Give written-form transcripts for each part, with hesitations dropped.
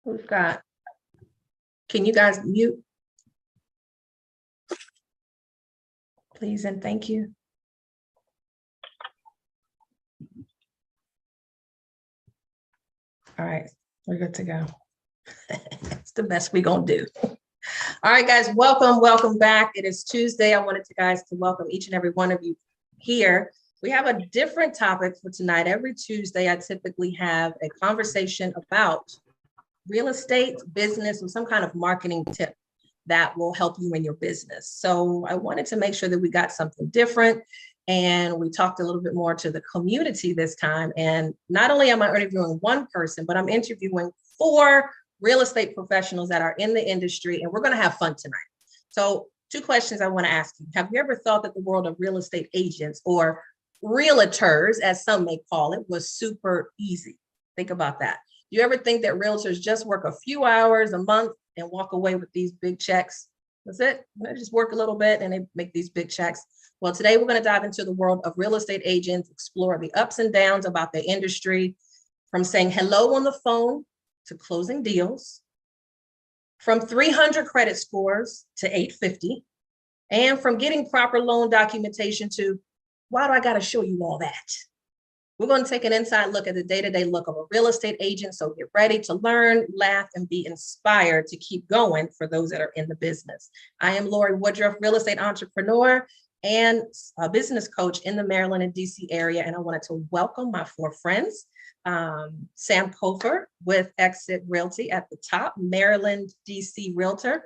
We've got, can you guys mute? Please and thank you. All right, we're good to go. It's the best we're gonna do. All right, guys, welcome back. It is Tuesday. I wanted you guys to welcome each and every one of you here. We have a different topic for tonight. Every Tuesday, I typically have a conversation about real estate, business, or some kind of marketing tip that will help you in your business. So I wanted to make sure that we got something different. And we talked a little bit more to the community this time. And not only am I interviewing one person, but I'm interviewing 4 real estate professionals that are in the industry, and we're going to have fun tonight. So 2 questions I want to ask you. Have you ever thought that the world of real estate agents, or realtors, as some may call it, was super easy? Think about that. Do you ever think that realtors just work a few hours a month and walk away with these big checks? That's it. They just work a little bit and they make these big checks. Well, today we're going to dive into the world of real estate agents, explore the ups and downs about the industry, from saying hello on the phone to closing deals, from 300 credit scores to 850, and from getting proper loan documentation to why do I got to show you all that? We're going to take an inside look at the day-to-day look of a real estate agent. So get ready to learn, laugh, and be inspired to keep going for those that are in the business. I am Lorie Woodruff, real estate entrepreneur and a business coach in the Maryland and DC area. And I wanted to welcome my 4 friends. Sam Kofer with Exit Realty at the top, Maryland, DC Realtor.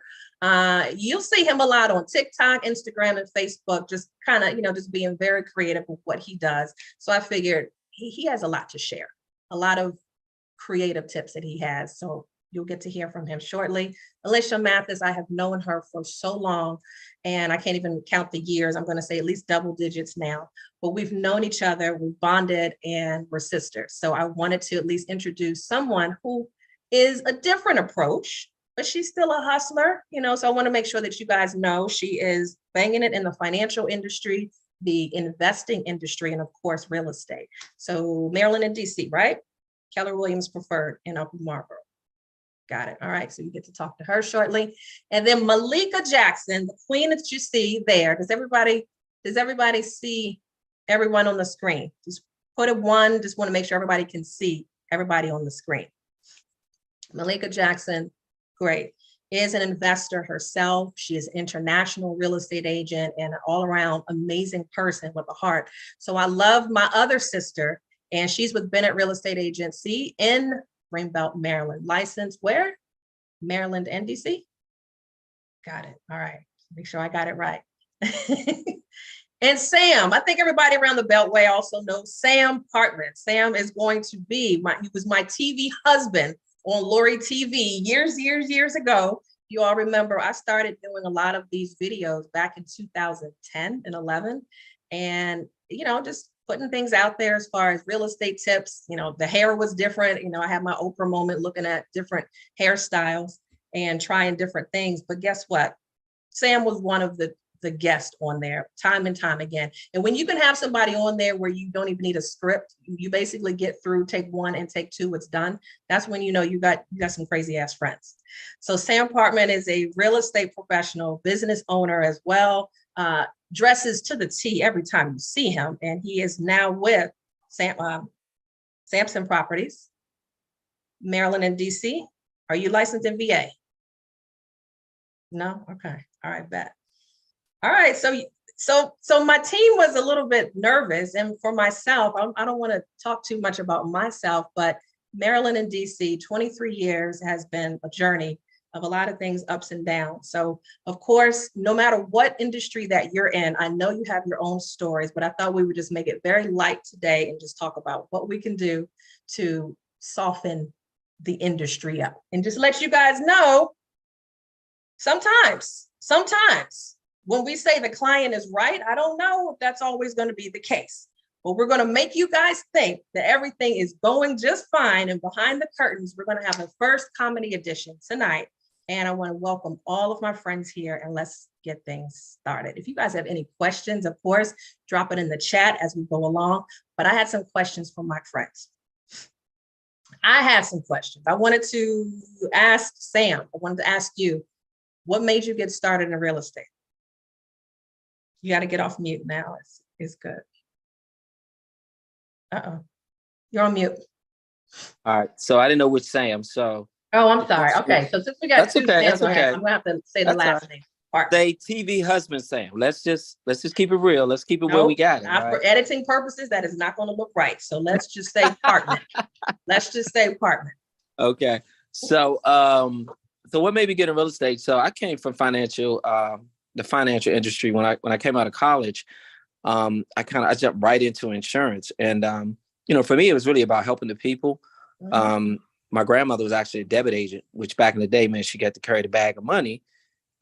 You'll see him a lot on TikTok, Instagram, and Facebook, just kind of, just being very creative with what he does. So I figured he has a lot to share, a lot of creative tips that he has. So you'll get to hear from him shortly. Alicia Mathis, I have known her for so long, and I can't even count the years. I'm going to say at least double digits now, but we've known each other, we've bonded, and we're sisters. So I wanted to at least introduce someone who is a different approach, but she's still a hustler, so I want to make sure that you guys know she is banging it in the financial industry, the investing industry, and of course, real estate. So Maryland and DC, right? Keller Williams Preferred in Upper Marlboro. Got it. All right. So you get to talk to her shortly. And then Malika Jackson, the queen that you see there. Does everybody see everyone on the screen? Just put a 1. Just want to make sure everybody can see everybody on the screen. Malika Jackson, great, is an investor herself. She is an international real estate agent and an all-around amazing person with a heart. So I love my other sister, and she's with Bennett Real Estate Agency in Greenbelt, Maryland. Licensed where? Maryland and DC? Got it. All right. Make sure I got it right. And Sam, I think everybody around the Beltway also knows Sam Partman. Sam is going to be he was my TV husband on Lorie TV years ago. You all remember I started doing a lot of these videos back in 2010 and 11. And, just putting things out there as far as real estate tips. The hair was different. I had my Oprah moment looking at different hairstyles and trying different things. But guess what? Sam was one of the guests on there time and time again. And when you can have somebody on there where you don't even need a script, you basically get through take 1 and take 2, it's done. That's when you got some crazy ass friends. So Sam Partman is a real estate professional, business owner as well. Dresses to the T every time you see him. And he is now with Sampson Properties, Maryland and DC. Are you licensed in VA? No? Okay. All right, bet. All right. So my team was a little bit nervous. And for myself, I don't want to talk too much about myself, but Maryland and DC, 23 years has been a journey of a lot of things, ups and downs. So of course, no matter what industry that you're in, I know you have your own stories, but I thought we would just make it very light today and just talk about what we can do to soften the industry up and just let you guys know sometimes when we say the client is right, I don't know if that's always going to be the case. But we're going to make you guys think that everything is going just fine. And behind the curtains, we're going to have a first comedy edition tonight. And I want to welcome all of my friends here, and let's get things started. If you guys have any questions, of course, drop it in the chat as we go along. But I had some questions from my friends. I have some questions. I wanted to ask Sam. I wanted to ask you, what made you get started in real estate? You got to get off mute now. It's good. Uh-oh. You're on mute. All right. So I didn't know which Sam. So Oh, I'm sorry. Okay. So since we got two Sams on here, I'm gonna have to say the last name. Say TV husband Sam. Let's just keep it real. Let's keep it where we got it. Right? For editing purposes, that is not going to look right. So let's just say partner. Let's just say partner. Okay. So so what made me get in real estate? So I came from the financial industry. When I came out of college, I jumped right into insurance. And for me, it was really about helping the people. My grandmother was actually a debit agent, which back in the day meant she got to carry the bag of money.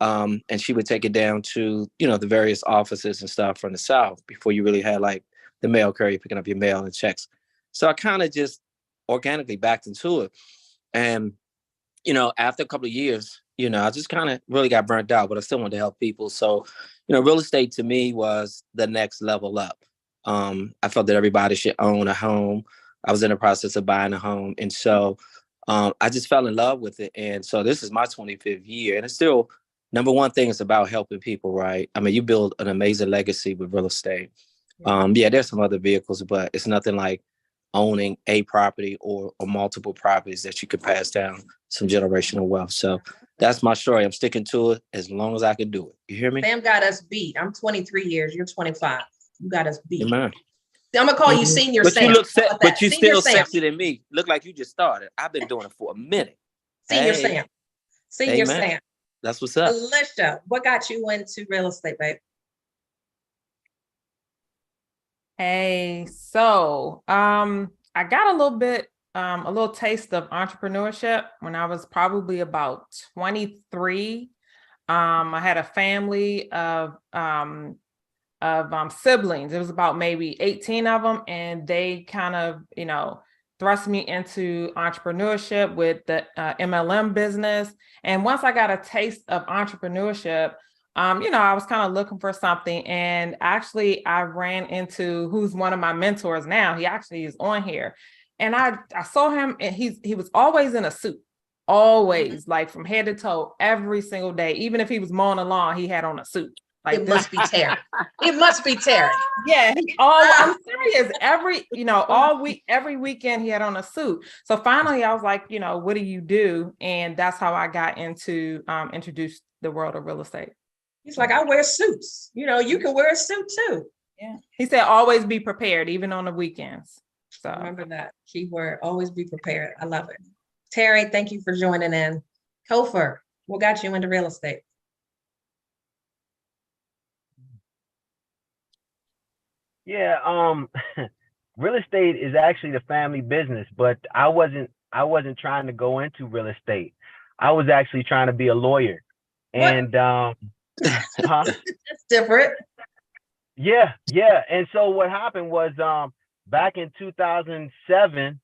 And she would take it down to, the various offices and stuff from the South before you really had like the mail carrier picking up your mail and checks. So I kind of just organically backed into it. And, after a couple of years, I just kind of really got burnt out, but I still wanted to help people. So, real estate to me was the next level up. I felt that everybody should own a home. I was in the process of buying a home. And so I just fell in love with it. And so this is my 25th year. And it's still, number one thing is about helping people, right? I mean, you build an amazing legacy with real estate. There's some other vehicles, but it's nothing like owning a property or multiple properties that you could pass down some generational wealth. So that's my story. I'm sticking to it as long as I can do it. You hear me? Sam got us beat. I'm 23 years. You're 25. You got us beat. Amen. I'm gonna call you Senior but Sam. You look but you Senior still Sam. sexier than me. Look like you just started. I've been doing it for a minute. Senior Sam. Senior Amen. Sam. That's what's up. Alicia, what got you into real estate, babe? Hey, so I got a little taste of entrepreneurship when I was probably about 23. I had a family of siblings. It was about maybe 18 of them, and they kind of, thrust me into entrepreneurship with the MLM business. And once I got a taste of entrepreneurship, I was kind of looking for something. And actually, I ran into who's one of my mentors now. He actually is on here. And I saw him, and he was always in a suit, always, like from head to toe, every single day. Even if he was mowing the lawn, he had on a suit. Like it must be Terry. It must be Terry. Yeah, I'm serious. Every weekend he had on a suit. So finally I was like, what do you do? And that's how I got into introduced the world of real estate. He's like, I wear suits. You can wear a suit too. Yeah. He said, always be prepared, even on the weekends. So remember that keyword, always be prepared. I love it. Terry, thank you for joining in. Topher, what got you into real estate? Yeah, real estate is actually the family business, but I wasn't trying to go into real estate. I was actually trying to be a lawyer. And That's different. Yeah. And so what happened was back in 2007,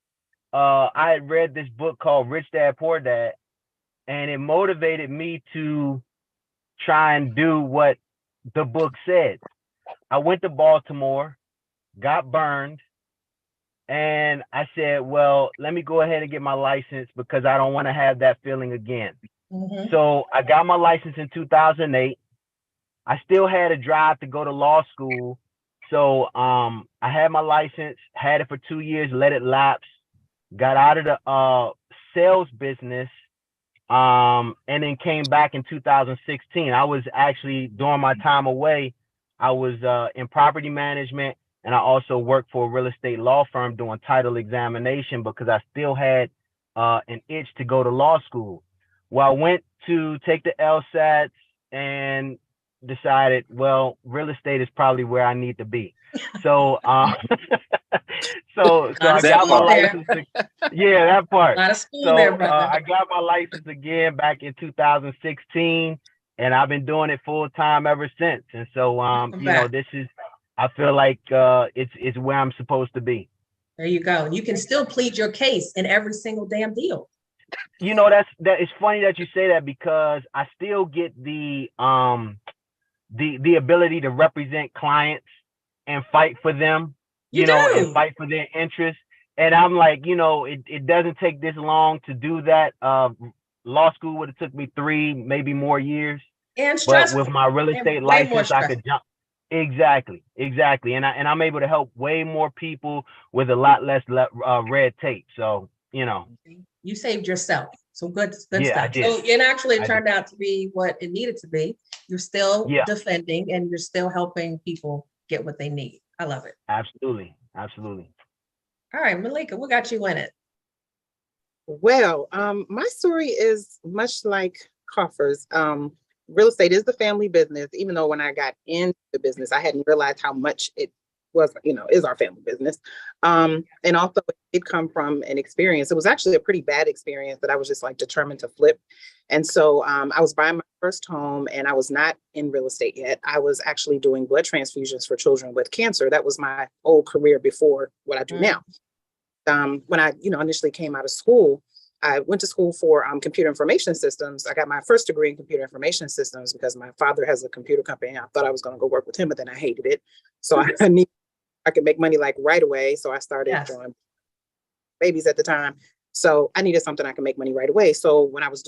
I had read this book called Rich Dad Poor Dad, and it motivated me to try and do what the book said. I went to Baltimore, got burned, and I said, well, let me go ahead and get my license because I don't want to have that feeling again. Mm-hmm. So I got my license in 2008. I still had a drive to go to law school. So I had my license, had it for 2 years, let it lapse, got out of the sales business, and then came back in 2016. I was actually, during my time away, I was in property management, and I also worked for a real estate law firm doing title examination because I still had an itch to go to law school. Well, I went to take the LSATs and decided, well, real estate is probably where I need to be. So, so I got my license. Yeah, that part. Not a school so there, brother. I got my license again back in 2016. And I've been doing it full time ever since. And so, this is, I feel like it's where I'm supposed to be. There you go. You can still plead your case in every single damn deal. That it's funny that you say that because I still get the ability to represent clients and fight for them, and fight for their interests. And I'm like, it doesn't take this long to do that. Law school would have took me 3, maybe more years. And But stressful. with my real And estate way more license, I stressful. could jump. Exactly. And I'm able to help way more people with a lot less red tape. So, You saved yourself. So good Yeah, I stuff. did. So it actually I turned out to be what it needed to be. You're still Yeah. defending and you're still helping people get what they need. I love it. Absolutely. All right, Malika, what got you in it? Well, my story is much like Coffer's. Real estate is the family business, even though when I got into the business, I hadn't realized how much it was, is our family business. And also it did come from an experience. It was actually a pretty bad experience that I was just like determined to flip. And so I was buying my first home and I was not in real estate yet. I was actually doing blood transfusions for children with cancer. That was my old career before what I do now. When I, initially came out of school, I went to school for computer information systems. I got my first degree in computer information systems because my father has a computer company. I thought I was going to go work with him, but then I hated it. So I could make money like right away. So I started drawing babies at the time. So I needed something I could make money right away. So when I was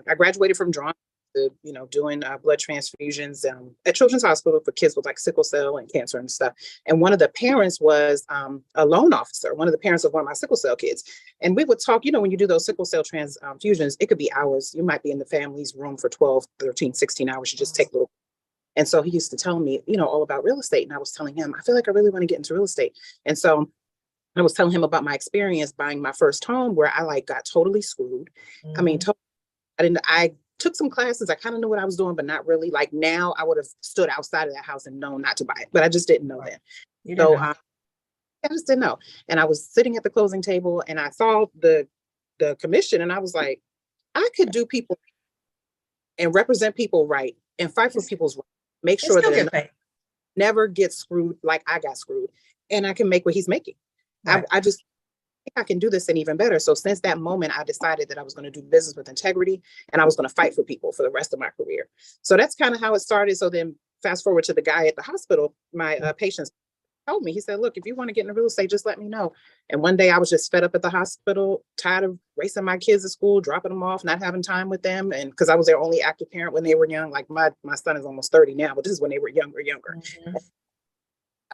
I graduated from drawing to, doing blood transfusions at Children's Hospital for kids with like sickle cell and cancer and stuff. And one of the parents was a loan officer, one of the parents of one of my sickle cell kids. And we would talk, when you do those sickle cell transfusions, it could be hours. You might be in the family's room for 12, 13, 16 hours. You just take little. And so he used to tell me, all about real estate. And I was telling him, I feel like I really want to get into real estate. And so I was telling him about my experience buying my first home where I got totally screwed. Mm-hmm. I mean, I took some classes. I kind of knew what I was doing, but not really. Like now I would have stood outside of that house and known not to buy it, but I just didn't know that. So I just didn't know. And I was sitting at the closing table and I saw the commission and I was like, I could do people and represent people right and fight for people's rights. Make sure that never get screwed like I got screwed. And I can make what he's making. Right. I just think I can do this and even better. So since that moment, I decided that I was going to do business with integrity and I was going to fight for people for the rest of my career. So that's kind of how it started. So then fast forward to the guy at the hospital, my patients told me, he said, look, if you want to get into real estate, just let me know. And one day I was just fed up at the hospital, tired of racing my kids to school, dropping them off, not having time with them. And because I was their only active parent when they were young, like my son is almost 30 now, but this is when they were younger. Mm-hmm.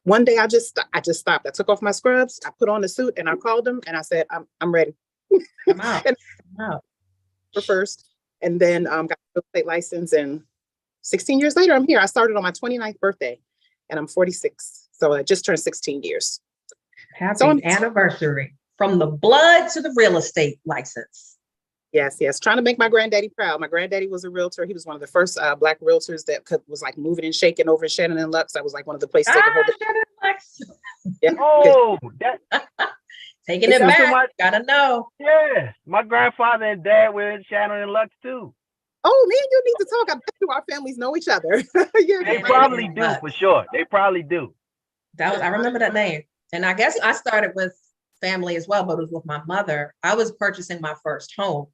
One day I just stopped. I took off my scrubs, I put on the suit and I called them and I said, I'm ready. I'm out. For first. And then got a real estate license and 16 years later, I'm here. I started on my 29th birthday and I'm 46. So I just turned 16 years. Happy anniversary from the blood to the real estate license. Yes. Trying to make my granddaddy proud. My granddaddy was a realtor. He was one of the first Black realtors that was like moving and shaking over in Shannon and Lux. That was like one of the places they could hold it. Shannon and Lux. Yeah. Oh, taking it back. Gotta know. Yeah, my grandfather and dad were in Shannon and Lux too. Oh, me and you need to talk. I bet you our families know each other. Yeah, they probably do for sure. They probably do. I remember that name. And I guess I started with family as well, but it was with my mother. I was purchasing my first home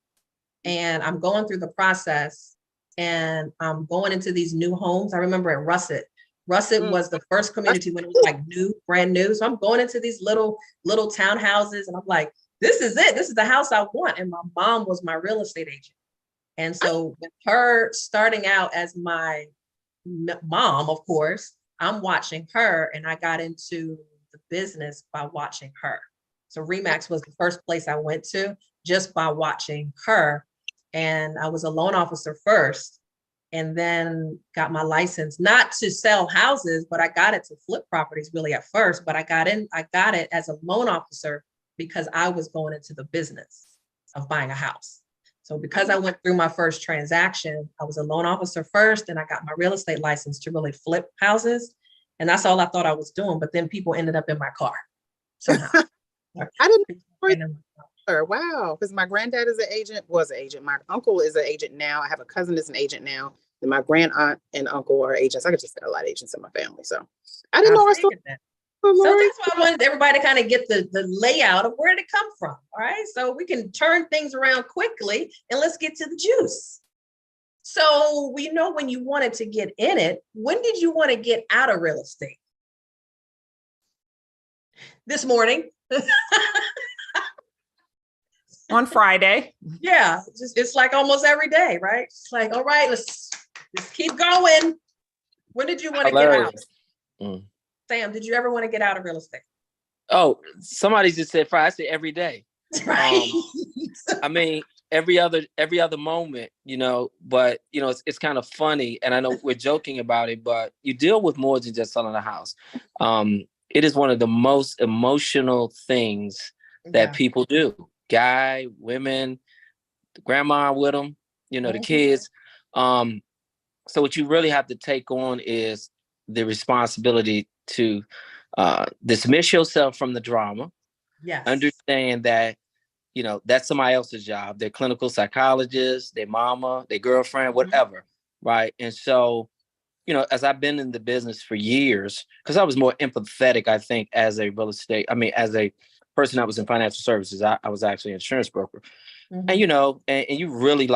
and I'm going through the process and I'm going into these new homes. I remember at Russet. Russet was the first community when it was like brand new. So I'm going into these little townhouses and I'm like, this is it. This is the house I want. And my mom was my real estate agent. And so with her starting out as my mom, of course, I'm watching her and I got into the business by watching her. So Remax was the first place I went to just by watching her. And I was a loan officer first and then got my license, not to sell houses, but I got it to flip properties really at first, but I got it as a loan officer because I was going into the business of buying a house. So because I went through my first transaction, I was a loan officer first, and I got my real estate license to really flip houses. And that's all I thought I was doing. But then people ended up in my car somehow. I didn't know. Wow. Because my granddad was an agent. My uncle is an agent now. I have a cousin that's an agent now. And my grand aunt and uncle are agents. I could just got a lot of agents in my family. So I didn't know our story. So that's why I wanted everybody to kind of get the layout of where did it come from. All right. So we can turn things around quickly and let's get to the juice. So we know when you wanted to get in it, when did you want to get out of real estate? This morning. On Friday. Yeah, it's like almost every day, right? It's like, all right, let's keep going. When did you want to get out? Sam, did you ever want to get out of real estate? Oh, somebody just said Friday. I said every day. Right. I mean, every other moment, but it's kind of funny, and I know we're joking about it, but you deal with more than just selling a house. It is one of the most emotional things that people do. Guy, women, the grandma with them, the kids. So what you really have to take on is the responsibility to dismiss yourself from the drama. Yes. Understand that, that's somebody else's job. They're clinical psychologists, their mama, their girlfriend, whatever. Right. And so, as I've been in the business for years, because I was more empathetic, I think, as a as a person that was in financial services, I was actually an insurance broker. And, and you really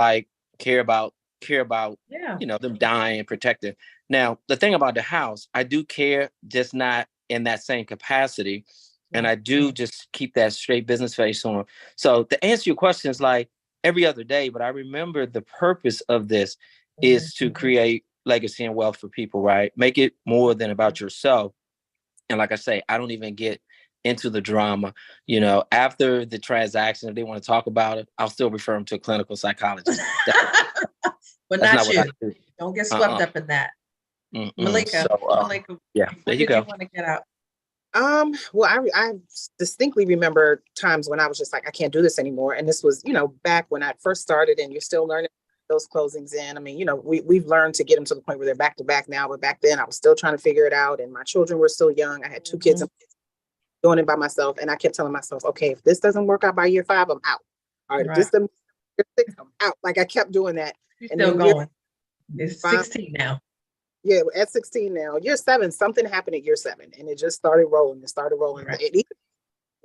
care about, them dying and protecting. Now, the thing about the house, I do care, just not in that same capacity. And I do just keep that straight business face on. So to answer your question is like every other day, but I remember the purpose of this is to create legacy and wealth for people, right? Make it more than about yourself. And like I say, I don't even get into the drama. After the transaction, if they want to talk about it, I'll still refer them to a clinical psychologist. But not you. Do. Don't get swept up in that. Malika, yeah, there you go. You want to get out? Well, I distinctly remember times when I was just like, I can't do this anymore. And this was, back when I first started, and you're still learning those closings in. I mean, we've learned to get them to the point where they're back to back now, but back then I was still trying to figure it out. And my children were still young. I had 2 kids doing it by myself. And I kept telling myself, okay, if this doesn't work out by year 5, I'm out. All right. If this doesn't year 6, I'm out. Like I kept doing that. You're still going. It's 16 now. Yeah, at 16 now. Year 7, something happened at year 7, and it just started rolling. Right.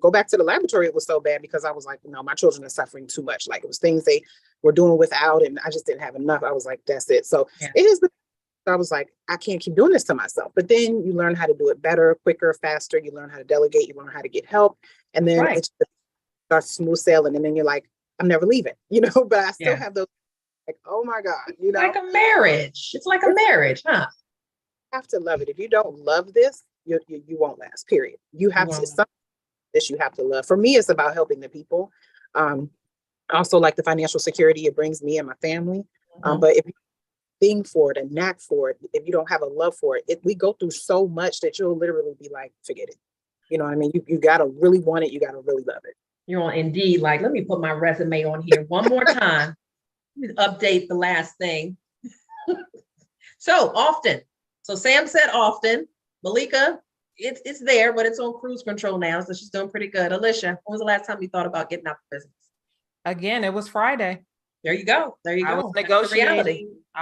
Go back to the laboratory. It was so bad because I was like, no, my children are suffering too much. Like it was things they were doing without, and I just didn't have enough. I was like, that's it. So it is. I was like, I can't keep doing this to myself. But then you learn how to do it better, quicker, faster. You learn how to delegate. You learn how to get help, and then it just starts smooth sailing. And then you're like, I'm never leaving. But I still have those. Like, oh my God, like a marriage. It's like a marriage, huh? You have to love it. If you don't love this, you won't last, period. You have to, something this you have to love. For me, it's about helping the people. Also like the financial security it brings me and my family. But if you think for it, a knack for it, if you don't have a love for it, we go through so much that you'll literally be like, forget it. You know what I mean? You gotta really want it. You gotta really love it. You're on Indeed. Like, let me put my resume on here one more time. Let me update the last thing. So often. So Sam said often. Malika, it's there, but it's on cruise control now. So she's doing pretty good. Alicia, when was the last time you thought about getting out of business? Again, it was Friday. There you go. I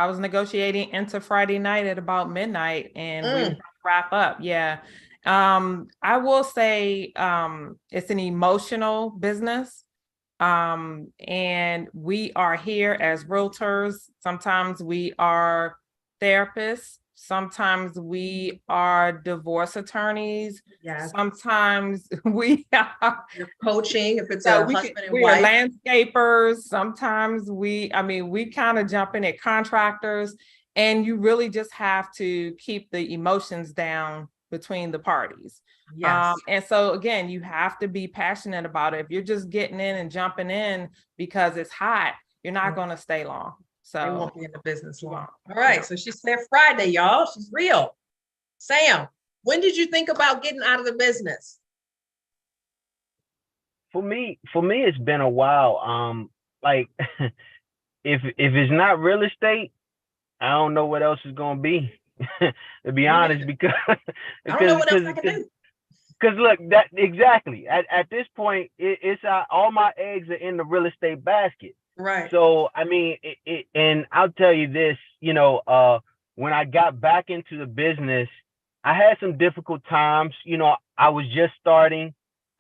was negotiating into Friday night at about midnight, and we wrap up. Yeah. I will say it's an emotional business. And we are here as realtors. Sometimes we are therapists. Sometimes we are divorce attorneys. Yes. Sometimes we are coaching. If it's a husband and wife. Are landscapers. Sometimes we kind of jump in at contractors, and you really just have to keep the emotions down between the parties. Yes. And so again, you have to be passionate about it. If you're just getting in and jumping in because it's hot, you're not going to stay long. So you won't be in the business long. All right. So she said Friday, y'all. She's real. Sam, when did you think about getting out of the business? For me, it's been a while. Like if it's not real estate, I don't know what else is gonna be. To be honest, because I don't know what else I can do. Because look, that exactly at this point, it's all my eggs are in the real estate basket. Right. So I mean, and I'll tell you this, when I got back into the business, I had some difficult times. I was just starting,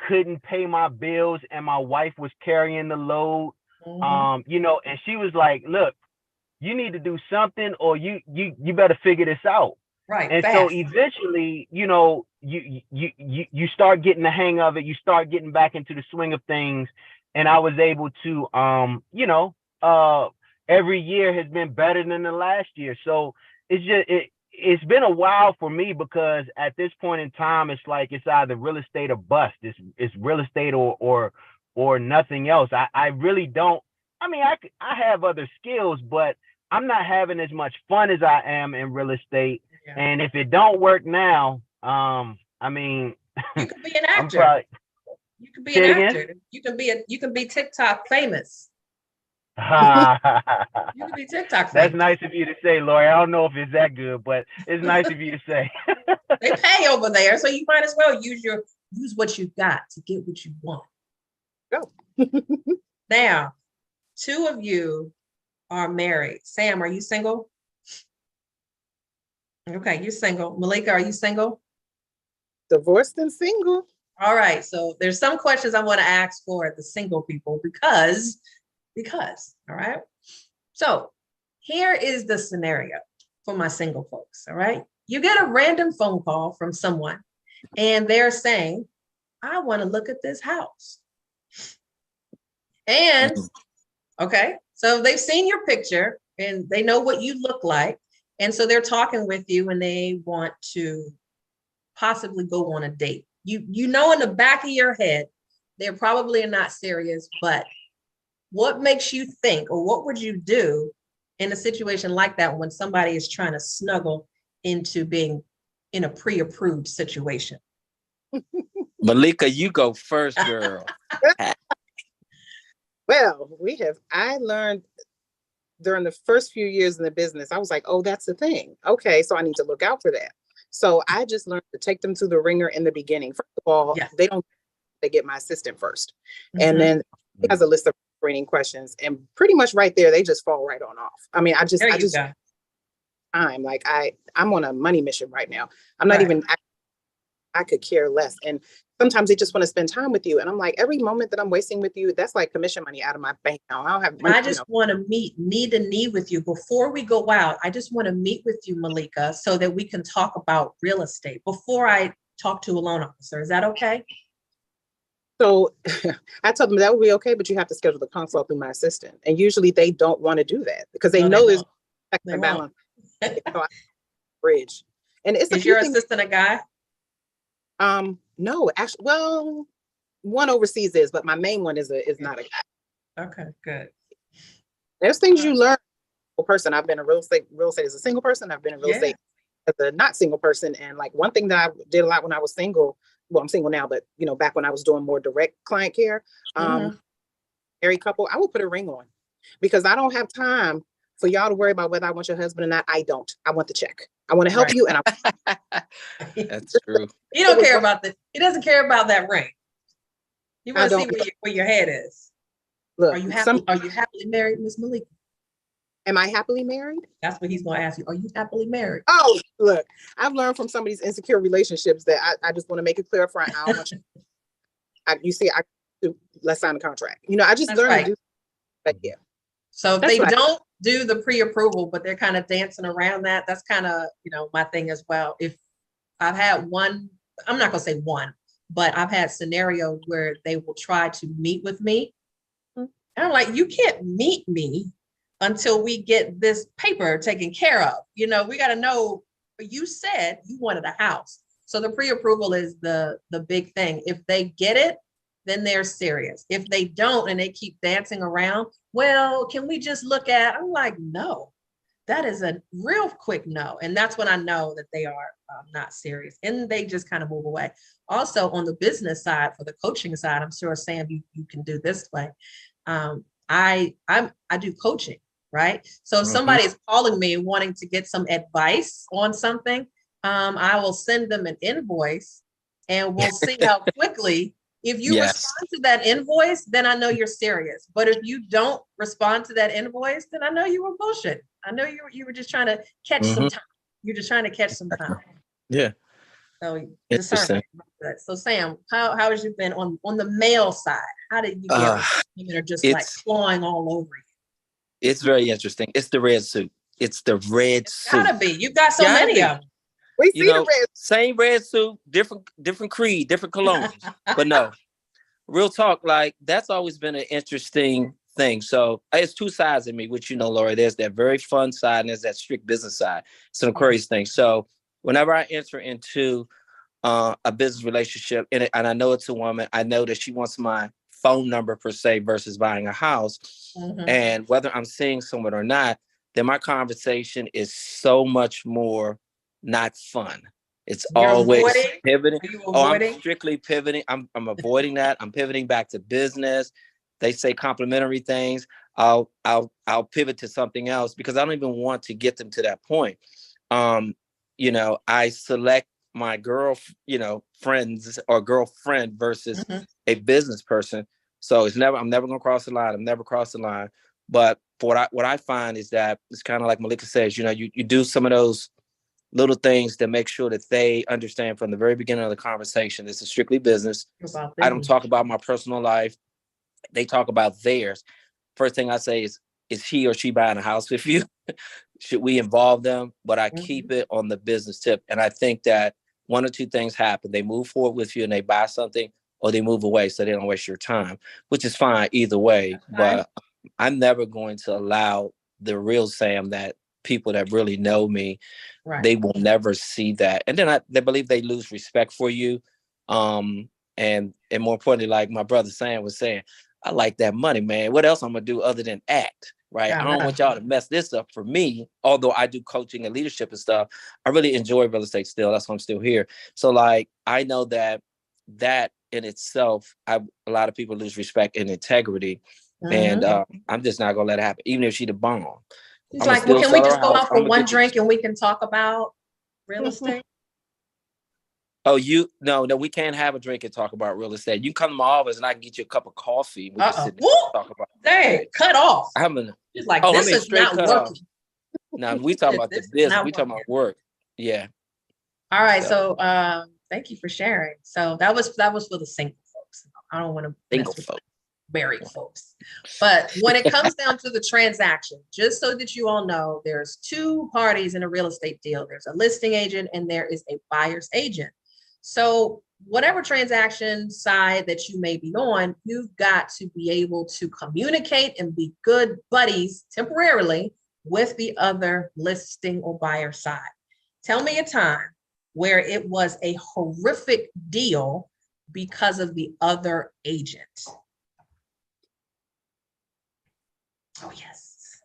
couldn't pay my bills, and my wife was carrying the load. And she was like, "Look, you need to do something, or you better figure this out." Right. And fast. so eventually, you start getting the hang of it. You start getting back into the swing of things. and I was able to, every year has been better than the last year. So it's been a while for me, because at this point in time, it's like it's either real estate or bust. It's real estate or nothing else. I really don't. I mean, I have other skills, but I'm not having as much fun as I am in real estate. Yeah. And if it don't work now, I mean, you could be an actor. You could be an actor. You can be TikTok famous. You can be TikTok famous. That's nice of you to say, Lorie. I don't know if it's that good, but it's nice of you to say. They pay over there, so you might as well use what you got to get what you want. Go. Now, two of you are married. Sam, are you single? Okay, you're single. Malika, are you single? Divorced and single. All right, so there's some questions I want to ask for the single people because, all right? So here is the scenario for my single folks, all right? You get a random phone call from someone and they're saying, I want to look at this house. And, okay, so they've seen your picture and they know what you look like. And so they're talking with you and they want to possibly go on a date. You know, in the back of your head, they're probably not serious, but what makes you think, or what would you do in a situation like that when somebody is trying to snuggle into being in a pre-approved situation? Malika, you go first, girl. Well, I learned during the first few years in the business, I was like, oh, that's the thing. Okay, so I need to look out for that. So I just learned to take them through the ringer in the beginning. First of all, they get my assistant first. Mm-hmm. And then he has a list of screening questions, and pretty much right there, they just fall right on off. I mean, I'm like, I'm on a money mission right now. I'm not even, I could care less. And sometimes they just want to spend time with you. And I'm like, every moment that I'm wasting with you, that's like commission money out of my bank now. I don't have money. I just want to meet knee to knee with you before we go out. I just want to meet with you, Malika, so that we can talk about real estate before I talk to a loan officer. Is that okay? So I told them that would be okay, but you have to schedule the consult through my assistant. And usually they don't want to do that because they know there's a balance. So bridge. And is your assistant a guy? No, actually, well, one overseas is, but my main one is not a guy. Okay, good. There's things you learn as a person. I've been in real estate as a single person. I've been in real estate as a not single person. And like one thing that I did a lot when I was single, well, I'm single now, but back when I was doing more direct client care, married couple, I would put a ring on because I don't have time for y'all to worry about whether I want your husband or not. I don't. I want the check. I want to help you. And that's true. He don't care about that. He doesn't care about that ring. You want to see where your head is. Look, are you happily married, Miss Malika? Am I happily married? That's what he's going to ask you. Are you happily married? Oh, look, I've learned from some of these insecure relationships that I just want to make it clear up front. I don't want let's sign a contract. I just learned to do that. Yeah. So if they don't do the pre-approval, but they're kind of dancing around that, that's kind of, my thing as well. If I've had one, I'm not going to say one, but I've had scenarios where they will try to meet with me. And I'm like, you can't meet me until we get this paper taken care of. We got to know, you said you wanted a house. So the pre-approval is the big thing. If they get it, then they're serious. If they don't and they keep dancing around, well, can we just look at, I'm like, no, that is a real quick no. And that's when I know that they are not serious and they just kind of move away. Also on the business side, for the coaching side, I'm sure Sam, you can do this way. I do coaching, right? So if somebody is calling me wanting to get some advice on something, I will send them an invoice and we'll see how quickly. If you respond to that invoice, then I know you're serious. But if you don't respond to that invoice, then I know you were bullshit. I know you were just trying to catch some time. You're just trying to catch some time. Yeah. So discernment. So Sam, how has you been on the male side? How did you get women are just like clawing all over you? It's very interesting. It's the red suit. It's the red suit. Gotta be. You've got so many of them. We see the red. Same red suit, different creed, different colognes. But no, real talk, like that's always been an interesting thing. So it's two sides of me, which you know, Lorie, there's that very fun side and there's that strict business side. It's an Aquarius thing. So whenever I enter into a business relationship and I know it's a woman, I know that she wants my phone number per se versus buying a house. And whether I'm seeing someone or not, then my conversation is so much more not fun. It's You're always avoiding? pivoting. Are you Oh, I'm avoiding? strictly pivoting. I'm avoiding that. I'm pivoting back to business. They say complimentary things. I'll pivot to something else because I don't even want to get them to that point. You know, I select my friends or girlfriend versus a business person. So I'm never gonna cross the line. I'm never crossed the line. But for what I find is that it's kind of like Malika says, you know, you do some of those little things to make sure that they understand from the very beginning of the conversation, this is strictly business. I don't talk about my personal life. They talk about theirs. First thing I say is he or she buying a house with you? Should we involve them? But I keep it on the business tip. And I think that one or two things happen. They move forward with you and they buy something, or they move away so they don't waste your time, which is fine either way. But I'm never going to allow the real Sam, that people that really know me, they will never see that. And then they believe they lose respect for you. And more importantly, like my brother Sam was saying, I like that money, man. What else I'm gonna do other than act, right? I don't want y'all to mess this up for me. Although I do coaching and leadership and stuff, I really enjoy real estate still. That's why I'm still here. So like, I know that in itself, a lot of people lose respect and integrity. And I'm just not gonna let it happen, even if she the bomb. He's like, well, can we just go out for one drink and we can talk about real estate? Oh, no, we can't have a drink and talk about real estate. You come to my office and I can get you a cup of coffee. We can sit there and talk about dang, cut off. He's like, this is not working. Now we talking about the business. We talking about work. Yeah. All right. So thank you for sharing. So that was for the single folks. I don't want to single folks. Married folks. But when it comes down to the transaction, just so that you all know, there's two parties in a real estate deal. There's a listing agent and there is a buyer's agent. So whatever transaction side that you may be on, you've got to be able to communicate and be good buddies temporarily with the other listing or buyer side. Tell me a time where it was a horrific deal because of the other agent. Oh, yes.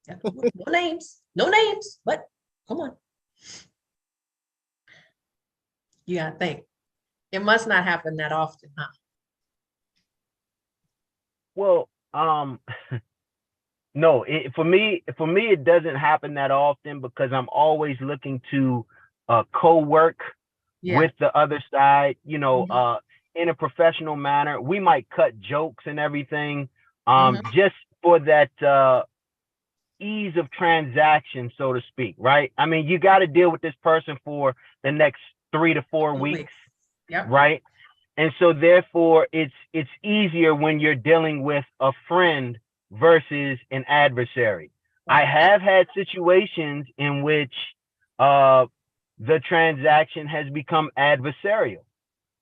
No names, but come on. You gotta think. It must not happen that often, huh? Well, no, for me, it doesn't happen that often because I'm always looking to co-work with the other side, you know, in a professional manner. We might cut jokes and everything, just for that ease of transaction, so to speak, right? I mean, you got to deal with this person for the next 3 to 4 weeks, right? And so therefore it's easier when you're dealing with a friend versus an adversary. I have had situations in which the transaction has become adversarial.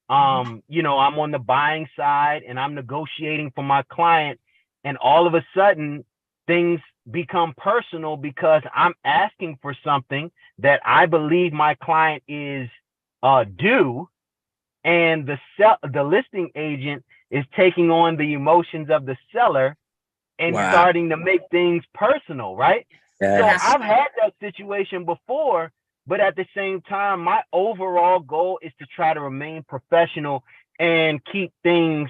You know, I'm on the buying side and I'm negotiating for my client, and all of a sudden things become personal because I'm asking for something that I believe my client is due, and the listing agent is taking on the emotions of the seller and starting to make things personal, right? So I've had that situation before, but at the same time, my overall goal is to try to remain professional and keep things,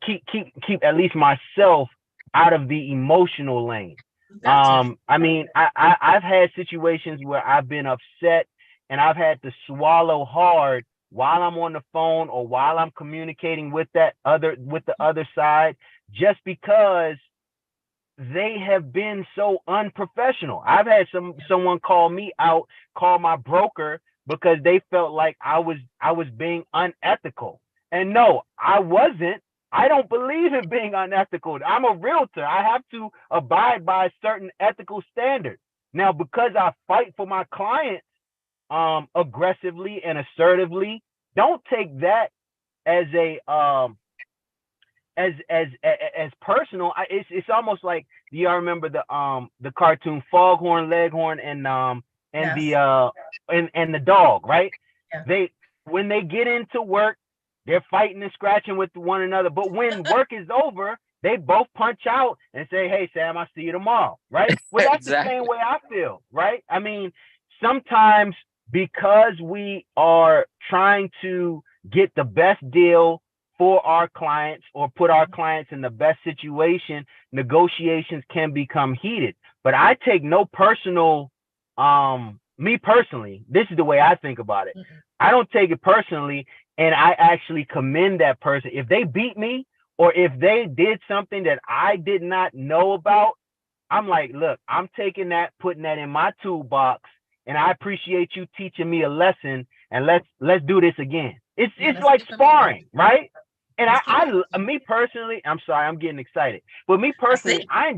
keep at least myself out of the emotional lane. I mean, I've had situations where I've been upset and I've had to swallow hard while I'm on the phone or while I'm communicating with the other side, just because they have been so unprofessional. I've had someone call me out, call my broker, because they felt like I was being unethical. And no, I wasn't. I don't believe in being unethical. I'm a realtor. I have to abide by certain ethical standards. Now, because I fight for my clients aggressively and assertively, don't take that as a as personal. It's almost like, do y'all remember the cartoon Foghorn Leghorn and Yes. the dog, right? Yeah. When they get into work, they're fighting and scratching with one another. But when work is over, they both punch out and say, "Hey, Sam, I'll see you tomorrow." Right? Well, that's the Exactly. same way I feel, right? I mean, sometimes because we are trying to get the best deal for our clients or put our clients in the best situation, negotiations can become heated. But I take no personal, me personally, this is the way I think about it. I don't take it personally, and I actually commend that person. If they beat me or if they did something that I did not know about, I'm like, look, I'm taking that, putting that in my toolbox, and I appreciate you teaching me a lesson, and let's do this again. It's like sparring, right? And me personally, I'm sorry, I'm getting excited. But me personally, I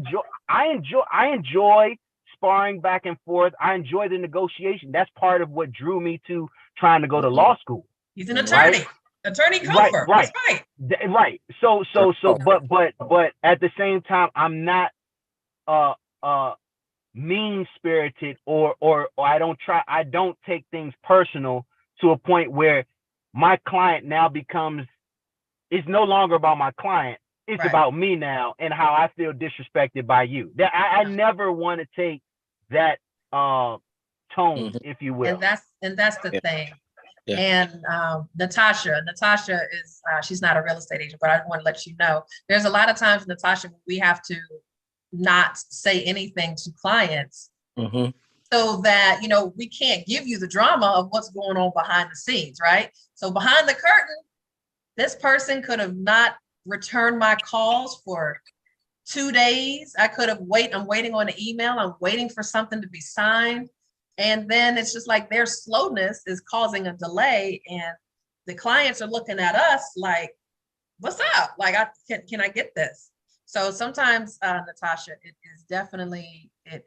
enjoy sparring back and forth. I enjoy the negotiation. That's part of what drew me to trying to go to law school. He's an attorney. Right? Attorney comfort. Right. That's right. Right. So, but at the same time, I'm not mean spirited or I don't take things personal to a point where my client now it's no longer about my client. It's about me now and how I feel disrespected by you. That I never want to take that tone, if you will. And that's the thing. Yeah. And Natasha is she's not a real estate agent, but I want to let you know there's a lot of times, Natasha, we have to not say anything to clients so that, we can't give you the drama of what's going on behind the scenes, right? So behind the curtain, this person could have not returned my calls for 2 days. I'm waiting on an email. I'm waiting for something to be signed. And then it's just like their slowness is causing a delay. And the clients are looking at us like, what's up? Like, can I get this? So sometimes, Natasha, it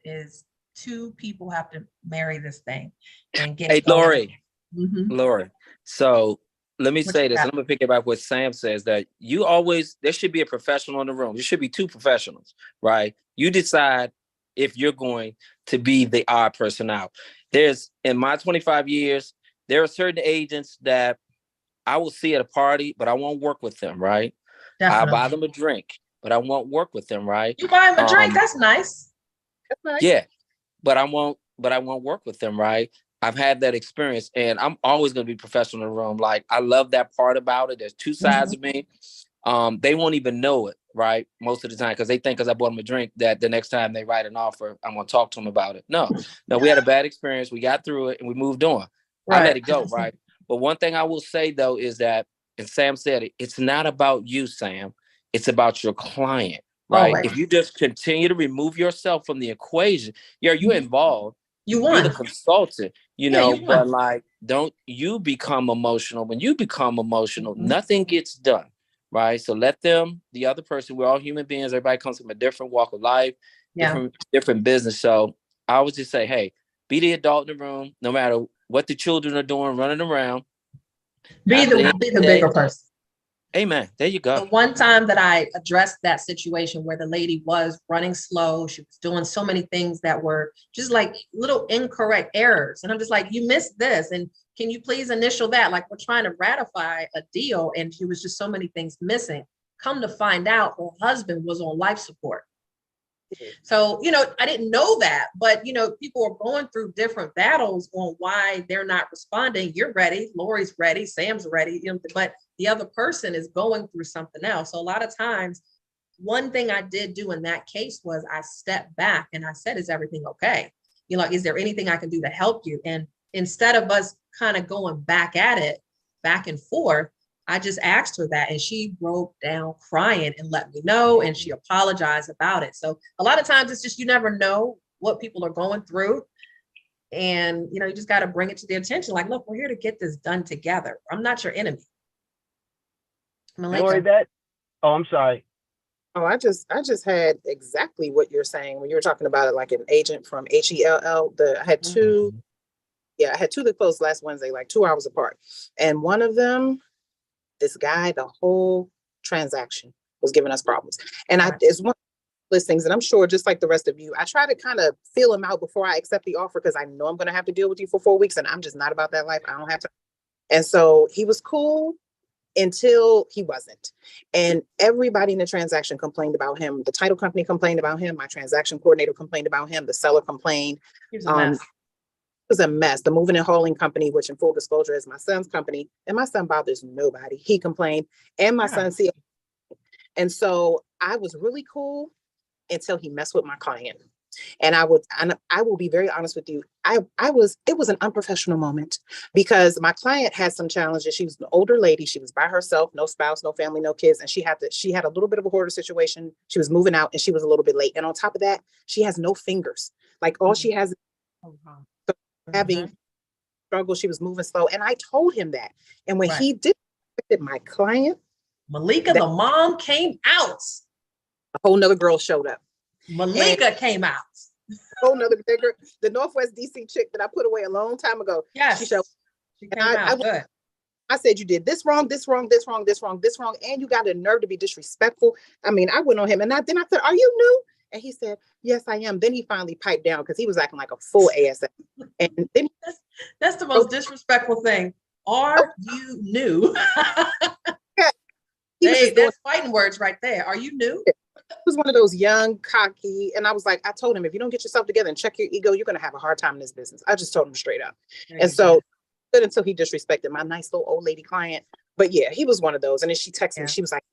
is two people have to marry this thing and get Hey, going. Lorie. So let me say this. I'm going to pick it up what Sam says, that there should be a professional in the room. There should be two professionals, right? You decide if you're going to be the odd person out. In my 25 years, there are certain agents that I will see at a party, but I won't work with them, right? Definitely. I'll buy them a drink, but I won't work with them, right? You buy them a drink, that's nice. That's nice. Yeah, but I won't work with them, right? I've had that experience, and I'm always going to be professional in the room. Like, I love that part about it. There's two sides of me. They won't even know it, right? Most of the time, because they think because I bought them a drink that the next time they write an offer, I'm going to talk to them about it. No, we had a bad experience. We got through it and we moved on. I let it go, right? But one thing I will say, though, is that, and Sam said it, it's not about you, Sam. It's about your client, right? If you just continue to remove yourself from the equation, you're involved. You're the consultant, but like, don't you become emotional. When you become emotional, nothing gets done, right? So let the other person, we're all human beings. Everybody comes from a different walk of life, different business. So I always just say, hey, be the adult in the room, no matter what the children are doing, running around. Be the bigger person. Amen. There you go. The one time that I addressed that situation where the lady was running slow, she was doing so many things that were just like little incorrect errors. And I'm just like, you missed this. And can you please initial that? Like, we're trying to ratify a deal. And she was just so many things missing. Come to find out, her husband was on life support. So, I didn't know that, but, people are going through different battles on why they're not responding. You're ready. Lorie's ready. Sam's ready. But the other person is going through something else. So a lot of times, one thing I did do in that case was I stepped back and I said, is everything okay? Is there anything I can do to help you? And instead of us kind of going back at it, back and forth, I just asked her that, and she broke down crying and let me know, and she apologized about it. So a lot of times it's just, you never know what people are going through. And, you just got to bring it to their attention. Like, look, we're here to get this done together. I'm not your enemy. Lorie, I'm sorry. Oh, I just had exactly what you're saying when you were talking about it, like an agent from HELL. I had two that closed last Wednesday, like 2 hours apart. And one of them, this guy, the whole transaction was giving us problems. And it's one of those things, and I'm sure just like the rest of you, I try to kind of feel him out before I accept the offer, because I know I'm going to have to deal with you for 4 weeks, and I'm just not about that life. I don't have to. And so he was cool until he wasn't. And everybody in the transaction complained about him. The title company complained about him. My transaction coordinator complained about him. The seller complained. He was a mess. It was a mess. The moving and hauling company, which in full disclosure is my son's company, and my son bothers nobody. He complained, and my son CEO. And so I was really cool until he messed with my client. And I will be very honest with you. It was an unprofessional moment, because my client had some challenges. She was an older lady. She was by herself, no spouse, no family, no kids. And she had a little bit of a hoarder situation. She was moving out, and she was a little bit late. And on top of that, she has no fingers. Like all she has is having struggle. She was moving slow. And I told him that. And when he did my client, Malika, the mom, came out. A whole nother girl showed up. Malika came out. A whole nother bigger, the Northwest DC chick that I put away a long time ago. Yes. She showed. She came out. Good. I said, you did this wrong, this wrong, this wrong, this wrong, this wrong, and you got the nerve to be disrespectful. I mean, I went on him, and then I said, are you new? And he said, yes, I am. Then he finally piped down, because he was acting like a full ASF. And then that's the most disrespectful thing. Are you new? Hey, that's fighting words right there. Are you new? He was one of those young, cocky, and I was like, I told him, if you don't get yourself together and check your ego, you're going to have a hard time in this business. I just told him straight up. And so, until he disrespected my nice little old lady client. But yeah, he was one of those. And then she texted me, she was like,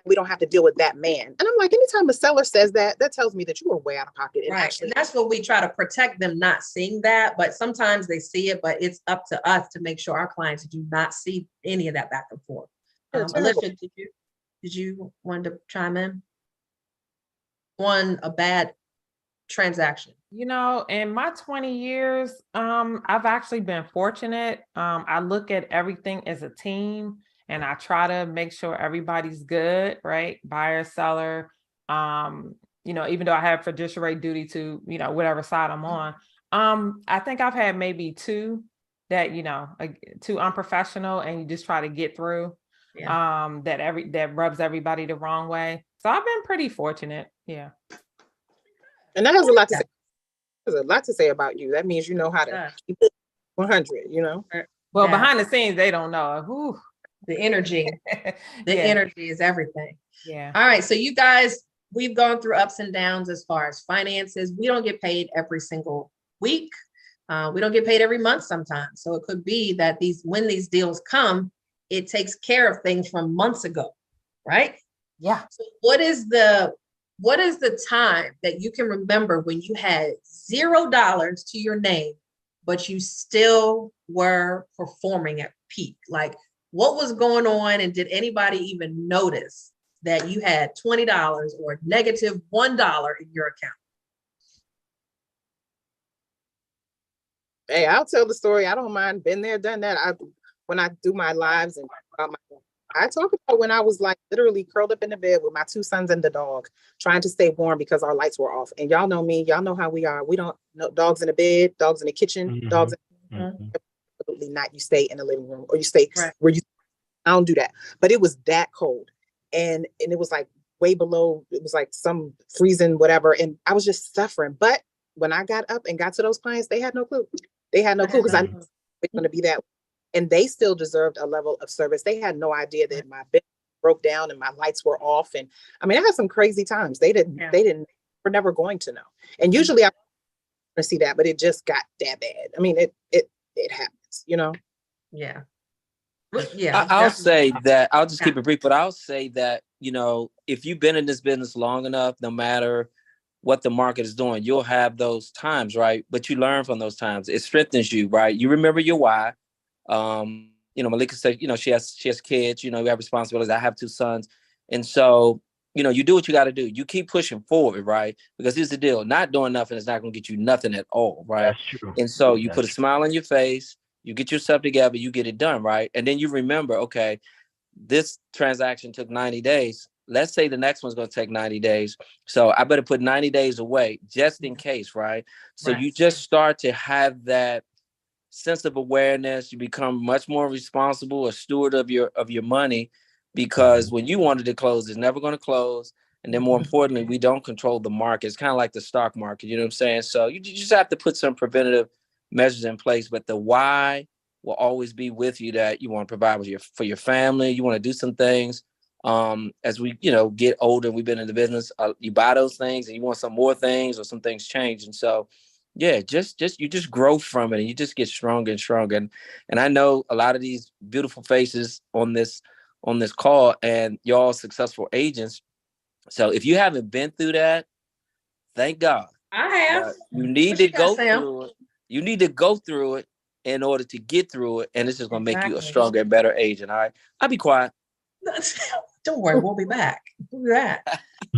we don't have to deal with that man. And I'm like, anytime a seller says that, that tells me that you are way out of pocket. And actually, and that's what we try to protect them, not seeing that. But sometimes they see it, but it's up to us to make sure our clients do not see any of that back and forth. Alicia, did you want to chime in on a bad transaction? You know, in my 20 years, I've actually been fortunate. I look at everything as a team, and I try to make sure everybody's good, right? Buyer, seller, you know, even though I have fiduciary duty to, you know, whatever side I'm on. I think I've had maybe two that, you know, too unprofessional, and you just try to get through. That rubs everybody the wrong way. So I've been pretty fortunate. Yeah. And that has a lot to say. There's a lot to say about you. That means you know how to keep it 100, you know? Well, behind the scenes, they don't know. Whew. The energy. The energy is everything. Yeah. All right. So you guys, we've gone through ups and downs as far as finances. We don't get paid every single week. We don't get paid every month sometimes. So it could be that when these deals come, it takes care of things from months ago, right? Yeah. So what is the time that you can remember when you had $0 to your name, but you still were performing at peak? Like, what was going on, and did anybody even notice that you had $20 or negative $1 in your account? Hey, I'll tell the story. I don't mind. Been there, done that. When I do my lives and I talk about when I was like literally curled up in the bed with my 2 sons and the dog, trying to stay warm because our lights were off. And y'all know me, y'all know how we are. We don't know dogs in the bed, dogs in the kitchen, dogs absolutely not. You stay in the living room, or you stay where you. I don't do that. But it was that cold, and it was like way below. It was like some freezing whatever, and I was just suffering. But when I got up and got to those clients, they had no clue. They had no clue, because I knew it was going to be that. And they still deserved a level of service. They had no idea that my bed broke down and my lights were off. And I mean, I had some crazy times. They were never going to know. And usually I see that, but it just got that bad. I mean, it happens, you know? Yeah. Yeah. I'll say that, I'll just keep it brief, but I'll say that, you know, if you've been in this business long enough, no matter what the market is doing, you'll have those times, right? But you learn from those times. It strengthens you, right? You remember your why. You know, Malika said, you know, she has kids, you know, you have responsibilities. I have 2 sons. And so, you know, you do what you got to do. You keep pushing forward, right? Because here's the deal. Not doing nothing is not going to get you nothing at all, right? That's true. And so you put a smile on your face, you get yourself together, you get it done, right? And then you remember, okay, this transaction took 90 days. Let's say the next one's going to take 90 days. So I better put 90 days away just in case, right? So you just start to have that sense of awareness. You become much more responsible, a steward of your money, because when you wanted to close, it's never going to close. And then more importantly, we don't control the market. It's kind of like the stock market. You know what I'm saying? So you just have to put some preventative measures in place, but the why will always be with you, that you want to provide for your family. You want to do some things. As we, get older, we've been in the business, you buy those things and you want some more things, or some things change. And so, yeah, you just grow from it, and you just get stronger and stronger. And I know a lot of these beautiful faces on this call, and y'all successful agents. So if you haven't been through that, thank God. I have. You need to go through it. You need to go through it in order to get through it. And it's just going to make you a stronger and better agent. All right. I'll be quiet. Don't worry. We'll be back. We'll be back.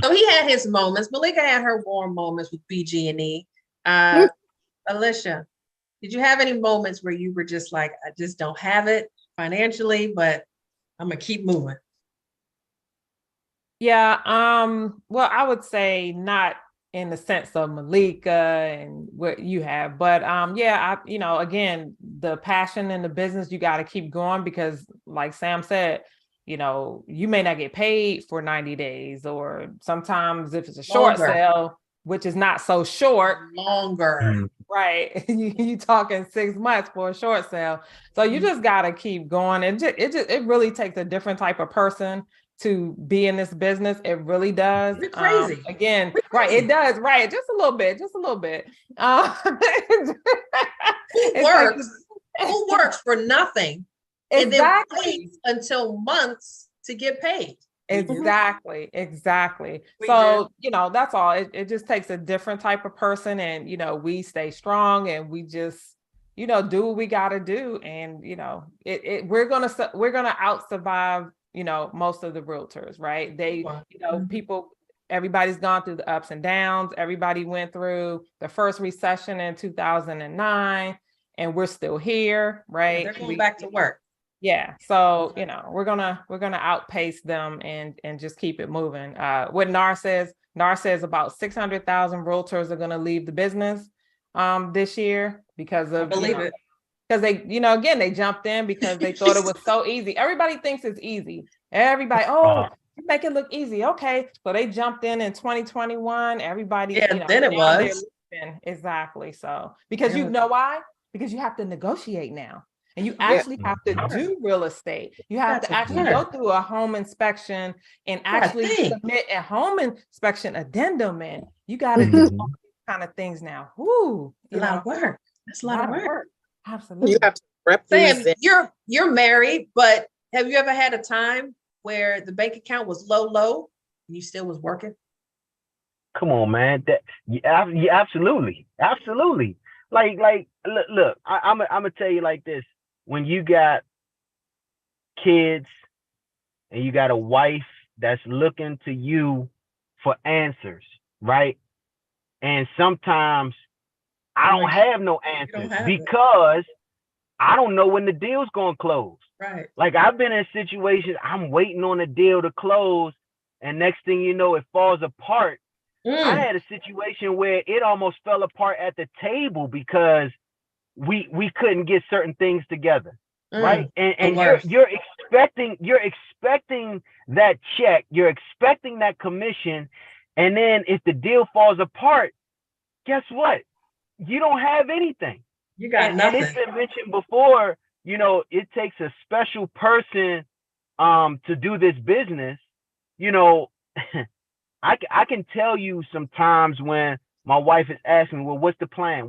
So he had his moments. Malika had her warm moments with BG&E. Alicia, did you have any moments where you were just like, I just don't have it financially, but I'm going to keep moving? Yeah. Well, I would say not in the sense of Malika and what you have, but again, the passion in the business, you got to keep going, because like Sam said, you may not get paid for 90 days, or sometimes if it's a short sale, which is not so short, longer, right? You talking 6 months for a short sale. So you just got to keep going. And it really takes a different type of person to be in this business. It really does. You're crazy. Again, right. It does. Right. Just a little bit. Who works for nothing? Exactly. And then waits until months to get paid. Exactly. So, that's all. It just takes a different type of person, and, we stay strong, and we just, do what we got to do. And, we're going to out survive, most of the realtors, right? They, people, everybody's gone through the ups and downs. Everybody went through the first recession in 2009, and we're still here, right? They're going back to work. Yeah. So, we're gonna outpace them and just keep it moving. What NAR says about 600,000 realtors are going to leave the business this year because of, because they, again, they jumped in because they thought it was so easy. Everybody thinks it's easy. Everybody, you make it look easy. Okay. So they jumped in 2021. Everybody, then it was. Exactly. So, because you know why? Because you have to negotiate now. And you actually have to do real estate. You have to actually go through a home inspection and actually submit a home inspection addendum. And you got to do all these kind of things now. Whoo, a lot of work. That's a lot of work. Absolutely. You have to represent. Sam, you're married, but have you ever had a time where the bank account was low, and you still was working? Come on, man. Absolutely. Like, look. I'm gonna tell you like this. When you got kids and you got a wife that's looking to you for answers, right? And sometimes I don't have no answers because I don't know when the deal's gonna close. Right. Like, I've been in situations, I'm waiting on the deal to close, and next thing you know, it falls apart. I had a situation where it almost fell apart at the table because we couldn't get certain things together, right? And you're expecting that check, you're expecting that commission, and then if the deal falls apart, guess what? You don't have anything. You got nothing. And it's been mentioned before, it takes a special person to do this business. I can tell you sometimes when my wife is asking me, well, what's the plan?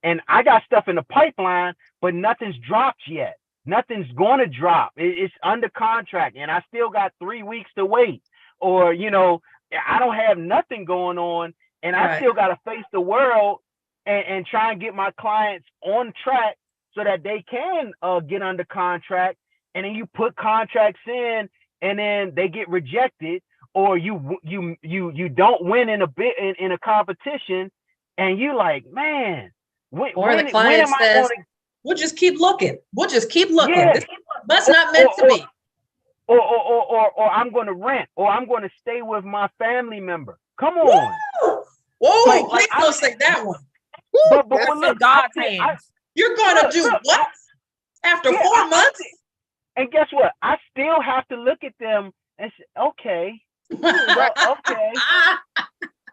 And I got stuff in the pipeline, but nothing's dropped yet. Nothing's going to drop. It's under contract, and I still got 3 weeks to wait. Or, I don't have nothing going on, and I still got to face the world and try and get my clients on track so that they can get under contract. And then you put contracts in, and then they get rejected, or you don't win in a competition, and you like, man. Or the client says, we'll just keep looking. Yeah. This must not meant to be. Or I'm going to rent, or I'm going to stay with my family member. Come on. Whoa, please don't say that one. But look, God's hands. You're gonna do what? After 4 months? And guess what? I still have to look at them and say, okay, well, okay.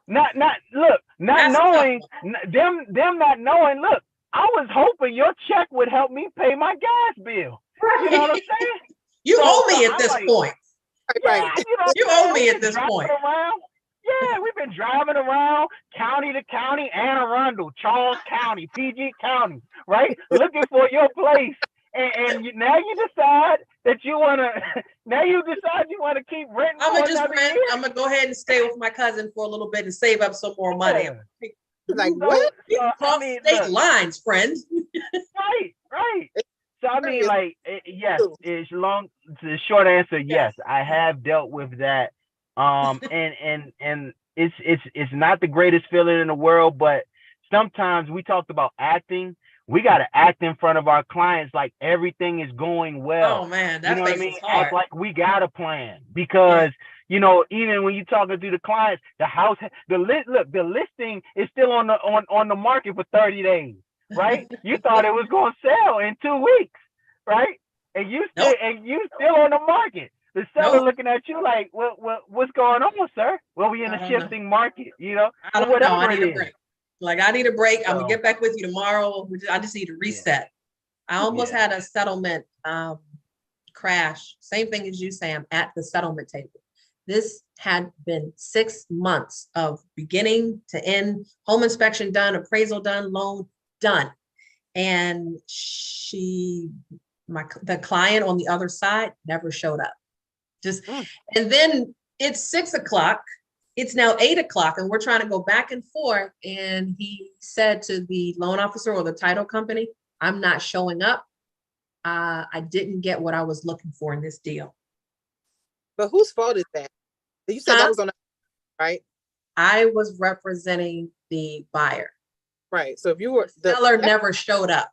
Not That's knowing them not knowing. Look, I was hoping your check would help me pay my gas bill. You know what I'm saying? You owe me at this point. Yeah, You owe me at this point. Yeah, we've been driving around county to county, Anne Arundel, Charles County, PG County, right? Looking for your place. And now you decide that you want to keep renting. I'm gonna go ahead and stay with my cousin for a little bit and save up some more money. Like, what? You can cross state lines, friend. Right. So I mean, like, yes, the short answer, yes, I have dealt with that. And it's not the greatest feeling in the world, but sometimes we talked about acting. We got to act in front of our clients like everything is going well. Oh man, that you know what I face mean? is hard. Act like we got a plan, because even when you're talking to the clients, the listing is still on the market for 30 days, right? You thought it was going to sell in 2 weeks, right? And you still on the market. The seller looking at you like, what's going on, sir? Well, we in a shifting market, I don't know. I need a break. Like, I need a break. I'm gonna get back with you tomorrow. I just need to reset. I almost had a settlement crash. Same thing as you, Sam, at the settlement table. This had been 6 months of beginning to end, home inspection done, appraisal done, loan done. And the client on the other side never showed up. And then it's 6 o'clock. It's now 8 o'clock and we're trying to go back and forth. And he said to the loan officer or the title company, I'm not showing up. I didn't get what I was looking for in this deal. But whose fault is that? You said that was on, right? I was representing the buyer. Right. So if you were the seller never showed up,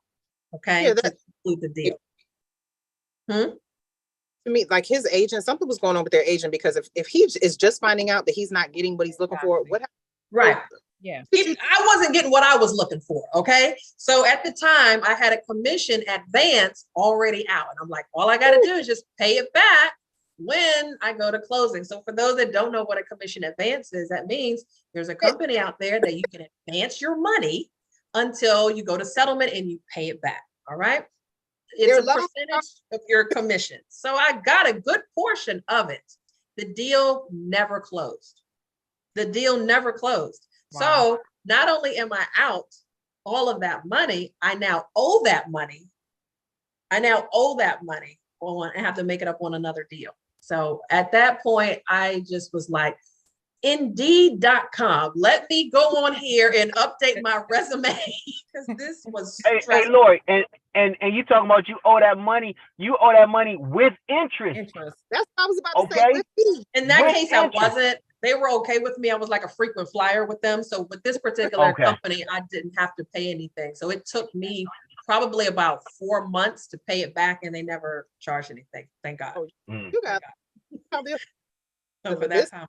okay, to complete the deal. To me, like his agent, something was going on with their agent, because if he is just finding out that he's not getting what he's looking for, what happened? Right. Yeah. I wasn't getting what I was looking for. Okay. So at the time I had a commission advance already out. And I'm like, all I got to do is just pay it back when I go to closing. So for those that don't know what a commission advance is, that means there's a company out there that you can advance your money until you go to settlement and you pay it back. All right. It's a percentage of your commission. So I got a good portion of it. The deal never closed. Wow. So not only am I out all of that money, I now owe that money. I have to make it up on another deal. So at that point, I just was like, Indeed.com. Let me go on here and update my resume, because this was hey Lorie, and you talking about you owe that money with interest. That's what I was about to say. In that case, I wasn't. They were okay with me. I was like a frequent flyer with them. So with this particular company, I didn't have to pay anything. So it took me probably about 4 months to pay it back, and they never charged anything. Thank God. You got so for that time.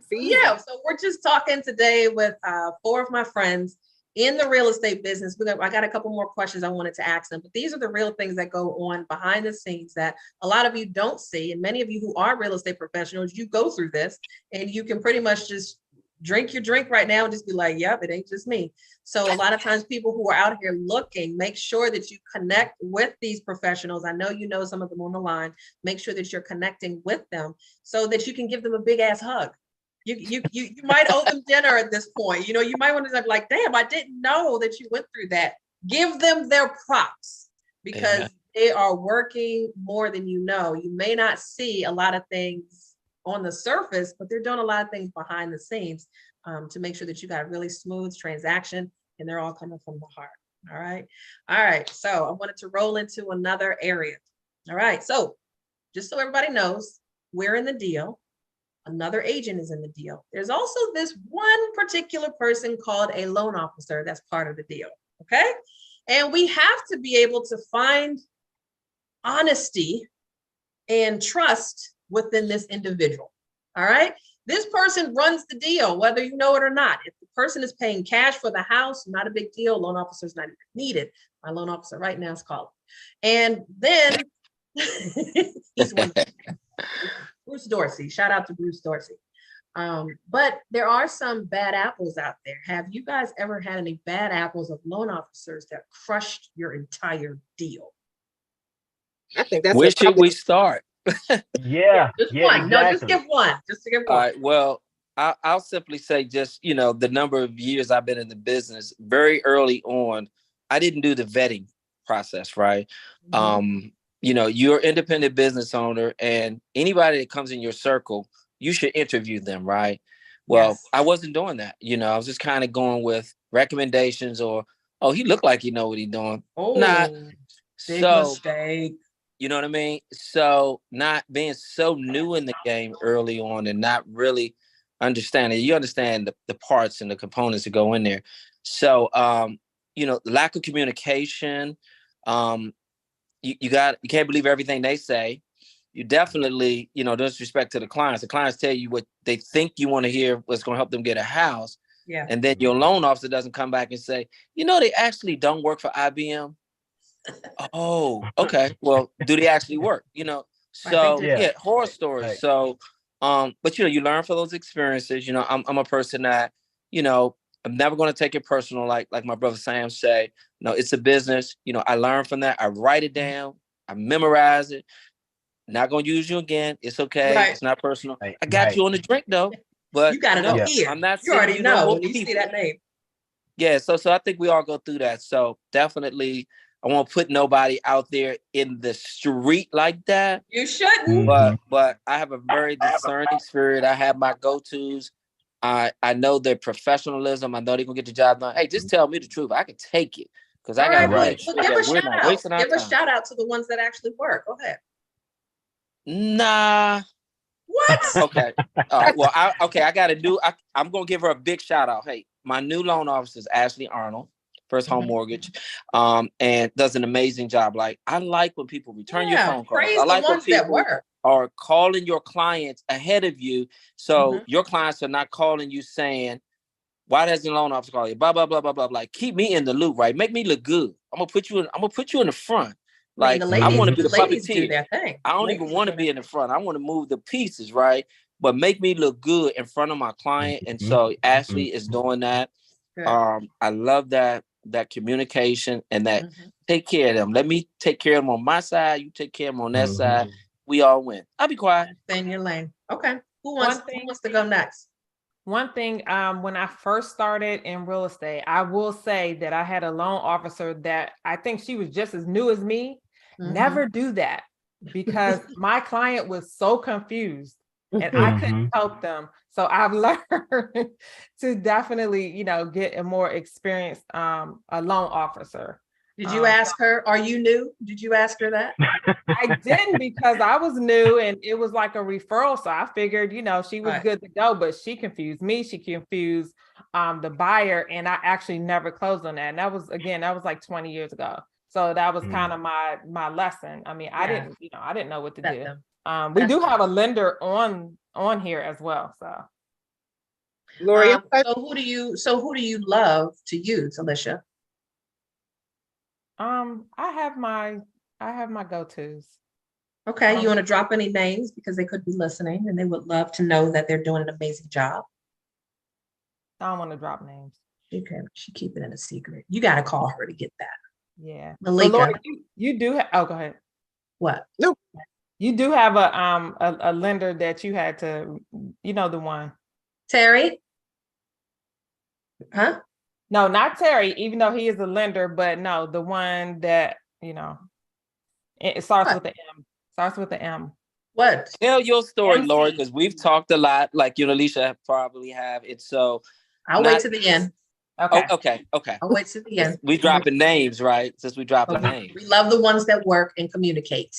Fees. Yeah, so we're just talking today with 4 of my friends in the real estate business. I got a couple more questions I wanted to ask them, but these are the real things that go on behind the scenes that a lot of you don't see. And many of you who are real estate professionals, you go through this and you can pretty much just drink your drink right now and just be like, yep, it ain't just me. So a lot of times people who are out here looking, make sure that you connect with these professionals. I know you know some of them on the line. Make sure that you're connecting with them so that you can give them a big ass hug. You might owe them dinner at this point. You might want to be like, damn, I didn't know that you went through that. Give them their props, because they are working more than you know. You may not see a lot of things on the surface, but they're doing a lot of things behind the scenes to make sure that you got a really smooth transaction, and they're all coming from the heart. All right. So I wanted to roll into another area. All right. So just so everybody knows, we're in the deal. Another agent is in the deal. There's also this one particular person called a loan officer that's part of the deal, okay? And we have to be able to find honesty and trust within this individual, all right? This person runs the deal, whether you know it or not. If the person is paying cash for the house, not a big deal. Loan officer is not even needed. My loan officer right now is calling. And then he's one. Bruce Dorsey. Shout out to Bruce Dorsey. But there are some bad apples out there. Have you guys ever had any bad apples of loan officers that crushed your entire deal? I think that's Where what should we start? Yeah, Just yeah, one. No, just exactly. give one. Just to give All one. right. Well, I'll simply say just, the number of years I've been in the business, very early on, I didn't do the vetting process, right? Mhm. You're an independent business owner, and anybody that comes in your circle, you should interview them, right? Well, Yes. I wasn't doing that. I was just kind of going with recommendations or, oh, he looked like he know what he's doing. Oh, Not. big So, mistake. you know what I mean? So not being so new in the game early on and not really understanding, you understand the parts and the components that go in there. So, lack of communication, you can't believe everything they say. You definitely, disrespect to the clients. The clients tell you what they think you want to hear, what's going to help them get a house. Yeah. And then your loan officer doesn't come back and say, they actually don't work for IBM. Oh, okay. Well, do they actually work? So Yeah. horror stories. Right. So, but you learn from those experiences. I'm a person that, I'm never going to take it personal. Like my brother Sam say, it's a business. I learn from that. I write it down. I memorize it. Not going to use you again. It's okay. Right. It's not personal. Right, I got right. you on the drink though, but You got it no, up here. I'm not You already sending you no know more when you see people. that name. Yeah, so I think we all go through that. So definitely, I won't put nobody out there in the street like that. You shouldn't. But I have a very discerning spirit. I have my go-tos. I know their professionalism. I know they're gonna get the job done. Hey, just tell me the truth. I can take it because I All got right, to Right. make well, sure give a that we're shout not out. wasting our Give a time. shout out to the ones that actually work. Go ahead. Nah. What? Okay. All right. Well, I got to do. I'm gonna give her a big shout out. Hey, my new loan officer is Ashley Arnold, First Home Mortgage, and does an amazing job. Like I like when people return your phone calls. Praise I like the when ones that people work. are calling your clients ahead of you, so your clients are not calling you saying, "Why doesn't the loan officer call you?" Blah blah blah blah blah. Like keep me in the loop, right? Make me look good. I'm gonna put you in the front. I mean, Like I want to be the ladies do puppeteer. their thing. I don't even want to be in the front. I want to move the pieces, right? But make me look good in front of my client. And so Ashley is doing that. Good. I love that communication and that take care of them. Let me take care of them on my side. You take care of them on that side. We all win. I'll be quiet. Stay in your lane. Okay. Who wants to go next? One thing, when I first started in real estate, I will say that I had a loan officer that I think she was just as new as me. Never do that because my client was so confused and I couldn't help them. So I've learned to definitely, get a more experienced a loan officer. Did you ask her, are you new? Did you ask her that? I didn't because I was new and it was like a referral. So I figured, she was good to go, but she confused me. She confused the buyer, and I actually never closed on that. And that was like 20 years ago. So that was kind of my lesson. I mean, I didn't know what to do. We do have a lender on here as well. So Lorie, so who do you love to use, Alicia? I have my go-tos. Okay, you want to drop any names because they could be listening and they would love to know that they're doing an amazing job. I don't want to drop names. She keep it in a secret. You got to call her to get that. Yeah, Malika. Lorie, you do. Go ahead. What? No. You do have a lender that you had to, the one. Terry? Huh? No, not Terry, even though he is a lender, but no, the one that, it starts with the M. Starts with the M. What? Tell your story, MC. Lorie, because we've talked a lot, like you and Alicia probably have. It's so. I'll wait to the end. Okay. Okay. I'll wait to the end. We dropping names, right? Since we dropping names. We love the ones that work and communicate.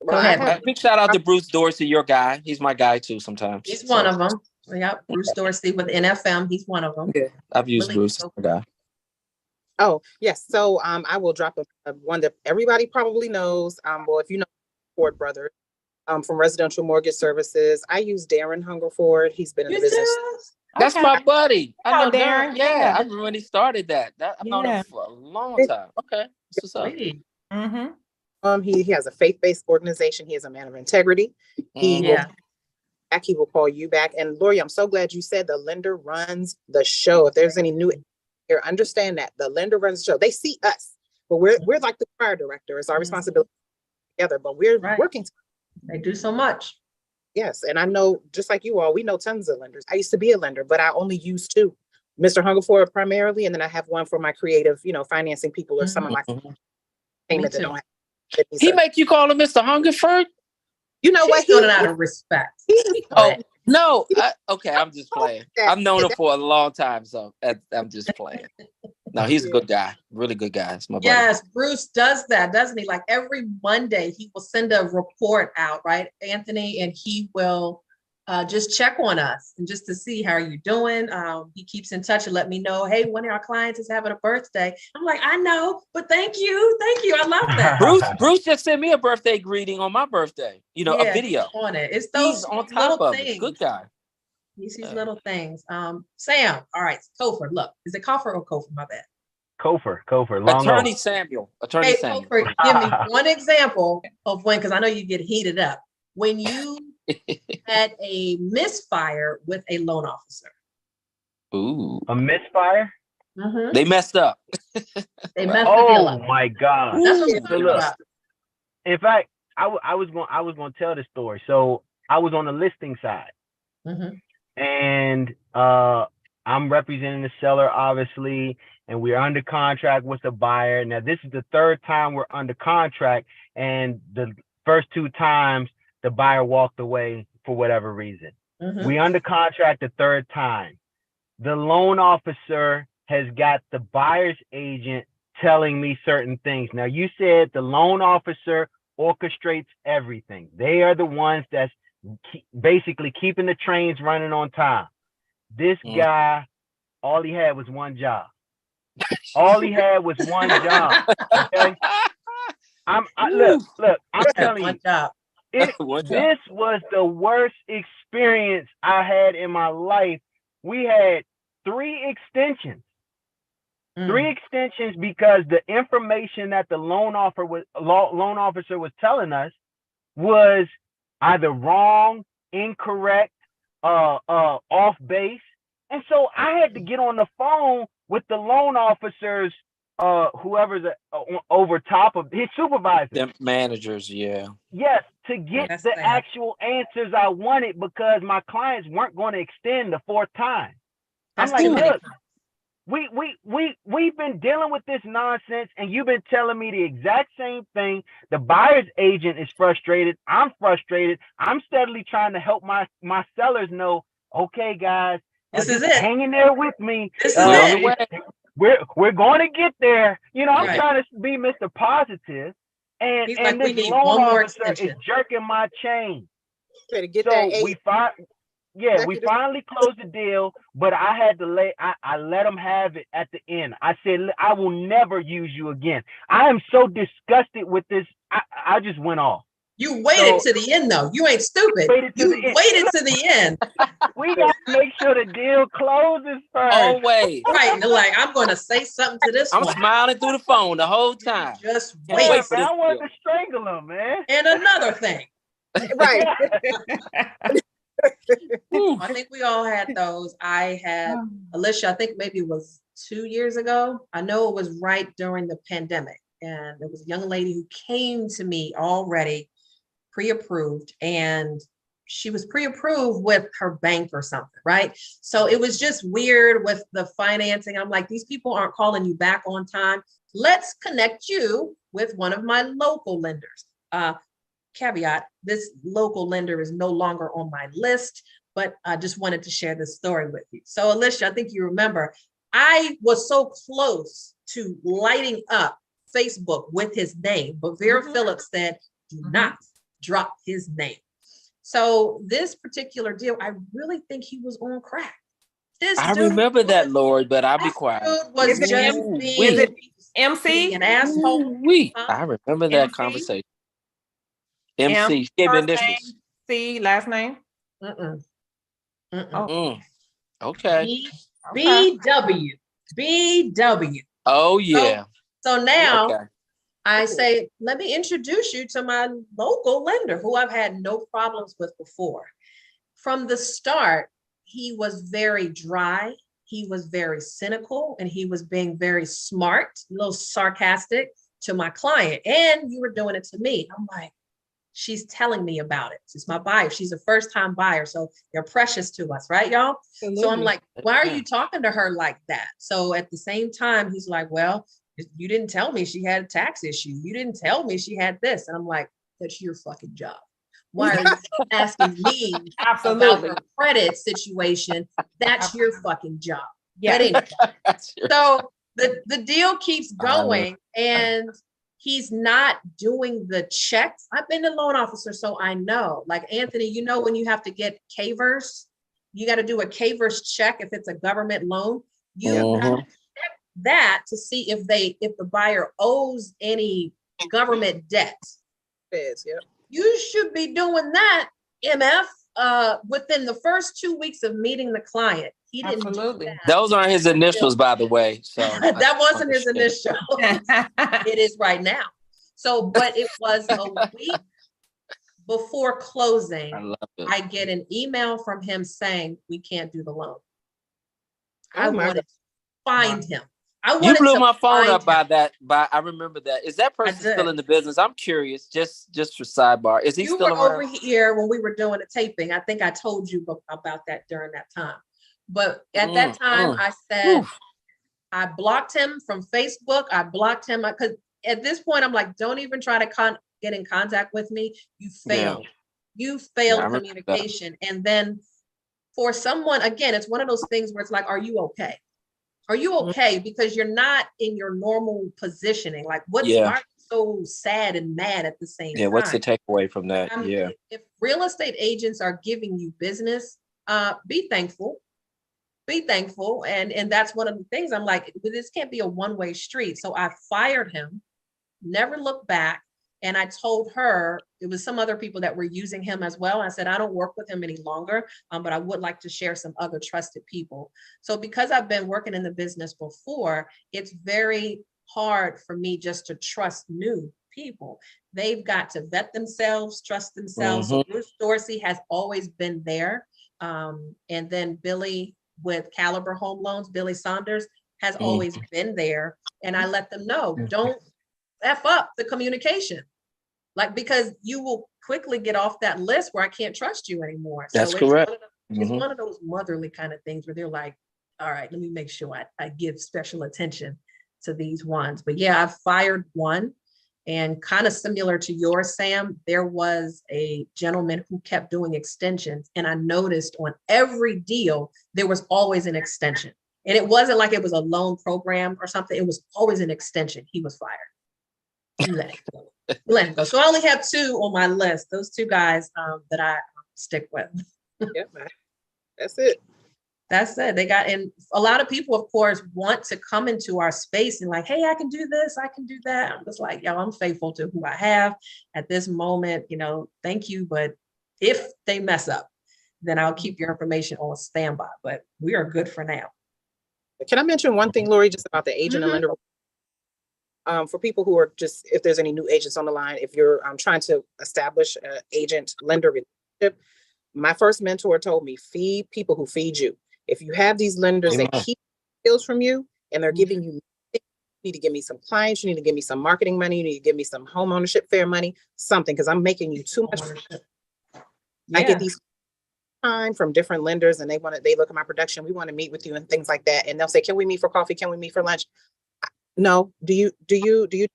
Go ahead. Big shout out to Bruce Dorsey, your guy. He's my guy too sometimes. He's one of them. Yeah, Bruce Dorsey with NFM. He's one of them. Yeah, I've used Bruce. Guy. Oh, yes. So I will drop a one that everybody probably knows. Well, if you know Ford Brothers, from Residential Mortgage Services, I use Darren Hungerford. He's been in the business. That's Okay. my buddy. I know Darren. Darren. Yeah, I remember when he started that. I've known Yeah. him for a long time. Okay, that's what's up. Sweet. Mm-hmm. He has a faith-based organization. He is a man of integrity. He will Yeah. back, he will call you back. And Lorie, I'm so glad you said the lender runs the show. If there's any new here, understand that the lender runs the show. They see us, but we're like the choir director. It's our responsibility together, but we're working. They do so much. Yes. And I know, just like you all, we know tons of lenders. I used to be a lender, but I only use two. Mr. Hungerford primarily, and then I have one for my creative, financing people or some of my payment that don't have. He make you call him Mr. Hungerford? You know what? He's doing it out of respect. Oh, no. Okay, I'm just playing. I've known him for a long time, so I'm just playing. No, he's a good guy. Really good guy. It's my buddy. Yes, Bruce does that, doesn't he? Like every Monday, he will send a report out, right, Anthony? And he will just check on us and just to see how you're doing. He keeps in touch and let me know, hey, one of our clients is having a birthday. I'm like, I know, but thank you. I love that. Bruce just sent me a birthday greeting on my birthday. A video on it. It's those on little top of things. it. Good guy. He's these little things. Sam, all right, Kofor. Look, is it Kofor or Kofor? My bad. Kofor. Attorney Samuel. Hey, Kofor, give me one example of when, because I know you get heated up, when you had a misfire with a loan officer. Ooh. A misfire? Mm-hmm. They messed up. They messed the deal up. Oh my God. That's what I'm So look, in fact, I was going to tell this story. So I was on the listing side, and I'm representing the seller, obviously, and we're under contract with the buyer. Now, this is the third time we're under contract, and the first two times the buyer walked away for whatever reason. We under contract the third time. The loan officer has got the buyer's agent telling me certain things. Now, you said the loan officer orchestrates everything. They are the ones that's basically keeping the trains running on time. This guy, all he had was one job. Okay? Look, I'm telling you, this was the worst experience I had in my life. We had 3 extensions. 3 extensions because the information that the loan officer was telling us was either wrong, incorrect, off base. And so I had to get on the phone with the loan officers, whoever's over top of his supervisor. Them managers, yeah. Yes, to get the actual answers I wanted because my clients weren't going to extend the 4th time. I'm like, look, we've been dealing with this nonsense and you've been telling me the exact same thing. The buyer's agent is frustrated. I'm frustrated. I'm steadily trying to help my sellers know, okay, guys, this is it. Hang in there with me. This is it. We're going to get there. I'm trying to be Mr. Positive. And he's like, this we need loan one more officer extension. is jerking my chain. Better get So that we finally closed the deal, but I had to I let them have it at the end. I said, I will never use you again. I am so disgusted with this. I just went off. You waited to the end, though. You ain't stupid. You waited to the end. We got to make sure the deal closes first. Always. Right. They're like, I'm going to say something to this I'm smiling through the phone the whole time. Just Can't wait for this I wanted to strangle him, man. And another thing. Right. I think we all had those. I had Alicia, I think maybe it was 2 years ago. I know it was right during the pandemic. And there was a young lady who came to me already pre-approved, and she was pre-approved with her bank or something, right? So it was just weird with the financing. I'm like, these people aren't calling you back on time. Let's connect you with one of my local lenders. Caveat, this local lender is no longer on my list, but I just wanted to share this story with you. So Alicia, I think you remember, I was so close to lighting up Facebook with his name, but Vera Phillips said, do not drop his name. So this particular deal, I really think he was on crack. I remember that, Lord, but I'll be quiet. Was just being MC? an asshole. I remember that conversation. MC, give initials. C, last name? Okay. BW. Oh yeah. So now Okay. I say, let me introduce you to my local lender who I've had no problems with before. From the start, he was very dry. He was very cynical, and he was being very smart, a little sarcastic to my client. And you were doing it to me. I'm like, she's telling me about it. She's my buyer. She's a first-time buyer. So they're precious to us, right, y'all? Absolutely. So I'm like, why are you talking to her like that? So at the same time, he's like, well, you didn't tell me she had a tax issue. You didn't tell me she had this. And I'm like, that's your fucking job. Why are you asking me about Absolutely. her credit situation? That's your fucking job. Yeah. But anyway, so the deal keeps going, and he's not doing the checks. I've been a loan officer, so I know. Like Anthony, you know, when you have to get K-verse, you got to do a K-verse check if it's a government loan. You have to check that to see if the buyer owes any government debt. Yes, yep. You should be doing that, MF, within the first 2 weeks of meeting the client. He didn't Absolutely. do that. Those aren't his initials, by the way. So That wasn't his initial. It is right now. So, but it was a week before closing. I get an email from him saying we can't do the loan. I wanted to find him. You blew my phone up by that. I remember that. Is that person still in the business? I'm curious. Just for sidebar, is he still around? You were over here when we were doing a taping. I think I told you about that during that time. But at that time, I said I blocked him from Facebook. I blocked him because at this point, I'm like, don't even try to get in contact with me. You failed. Yeah. You failed communication. And then for someone, again, it's one of those things where it's like, are you okay? Are you okay? Because you're not in your normal positioning. Like, why are you so sad and mad at the same time? Yeah, what's the takeaway from that? If real estate agents are giving you business, be thankful. Be thankful. And that's one of the things I'm like, this can't be a one-way street. So I fired him, never looked back. And I told her, it was some other people that were using him as well. I said, I don't work with him any longer, but I would like to share some other trusted people. So because I've been working in the business before, it's very hard for me just to trust new people. They've got to vet themselves, trust themselves. So Bruce Dorsey has always been there. And then Billy with Caliber Home Loans, Billy Saunders has always been there. And I let them know, don't F up the communication. Like, because you will quickly get off that list where I can't trust you anymore. That's correct. It's one of those motherly kind of things where they're like, all right, let me make sure I give special attention to these ones. But yeah, I fired one, and kind of similar to yours, Sam, there was a gentleman who kept doing extensions. And I noticed on every deal, there was always an extension. And it wasn't like it was a loan program or something. It was always an extension. He was fired. Let it go. Let it go. So I only have two on my list. Those two guys that I stick with. Yep, that's it. That's it. They got, and a lot of people, of course, want to come into our space and like, hey, I can do this, I can do that. I'm just like, yo, I'm faithful to who I have at this moment. You know, thank you. But if they mess up, then I'll keep your information on standby. But we are good for now. Can I mention one thing, Lorie, just about the agent and lender? For people who are just, if there's any new agents on the line, if you're trying to establish an agent-lender relationship, my first mentor told me, feed people who feed you. If you have these lenders that keep skills from you and they're giving you, you need to give me some clients, you need to give me some marketing money, you need to give me some home ownership fair money, something, because I'm making you too much. I get these time from different lenders and they look at my production, we want to meet with you and things like that. And they'll say, can we meet for coffee? Can we meet for lunch? No. Do you do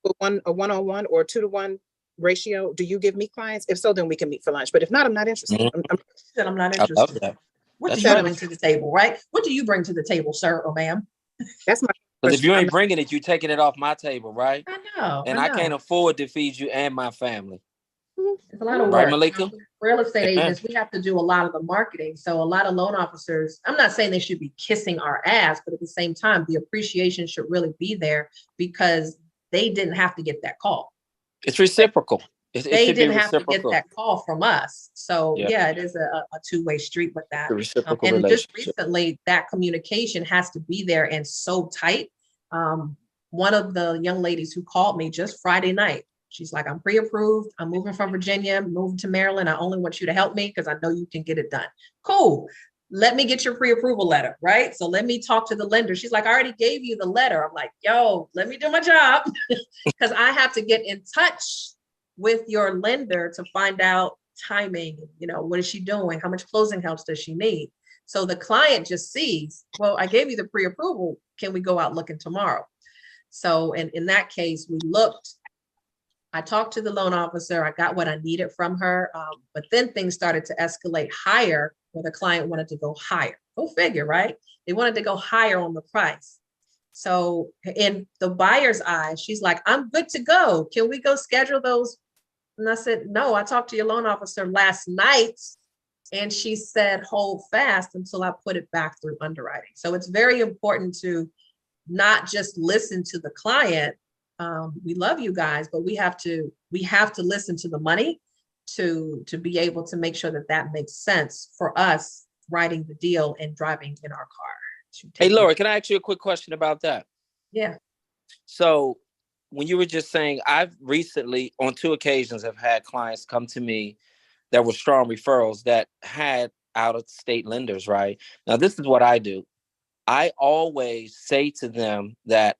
a one-on-one or 2-to-1 ratio? Do you give me clients? If so, then we can meet for lunch. But if not, I'm not interested. I'm not interested. I love that. What do you bring to the table, right? What do you bring to the table, sir or ma'am? That's my. Because if you ain't bringing it, you're taking it off my table, right? I know. And I can't afford to feed you and my family. It's a lot of work. Right, Malika? Real estate agents, we have to do a lot of the marketing. So a lot of loan officers, I'm not saying they should be kissing our ass, but at the same time, the appreciation should really be there because they didn't have to get that call. It's reciprocal. It they should be didn't have to get reciprocal. that call from us. So Yeah, yeah, it is a two-way street with that. the reciprocal And just relationship. recently, that communication has to be there and so tight. One of the young ladies who called me just Friday night, she's like, I'm pre-approved. I'm moving from Virginia, moving to Maryland. I only want you to help me because I know you can get it done. Cool. Let me get your pre-approval letter, right? So let me talk to the lender. She's like, I already gave you the letter. I'm like, yo, let me do my job because I have to get in touch with your lender to find out timing, what is she doing? How much closing help does she need? So the client just sees, well, I gave you the pre-approval. Can we go out looking tomorrow? So in that case, we looked, I talked to the loan officer. I got what I needed from her. But then things started to escalate higher where the client wanted to go higher. Go figure, right? They wanted to go higher on the price. So in the buyer's eyes, she's like, I'm good to go. Can we go schedule those? And I said, no, I talked to your loan officer last night. And she said, hold fast until I put it back through underwriting. So it's very important to not just listen to the client. We love you guys, but we have to listen to the money to be able to make sure that makes sense for us writing the deal and driving in our car. Hey, Lorie, can I ask you a quick question about that? Yeah. So when you were just saying, I've recently on 2 occasions have had clients come to me that were strong referrals that had out of state lenders, right? Now, this is what I do. I always say to them that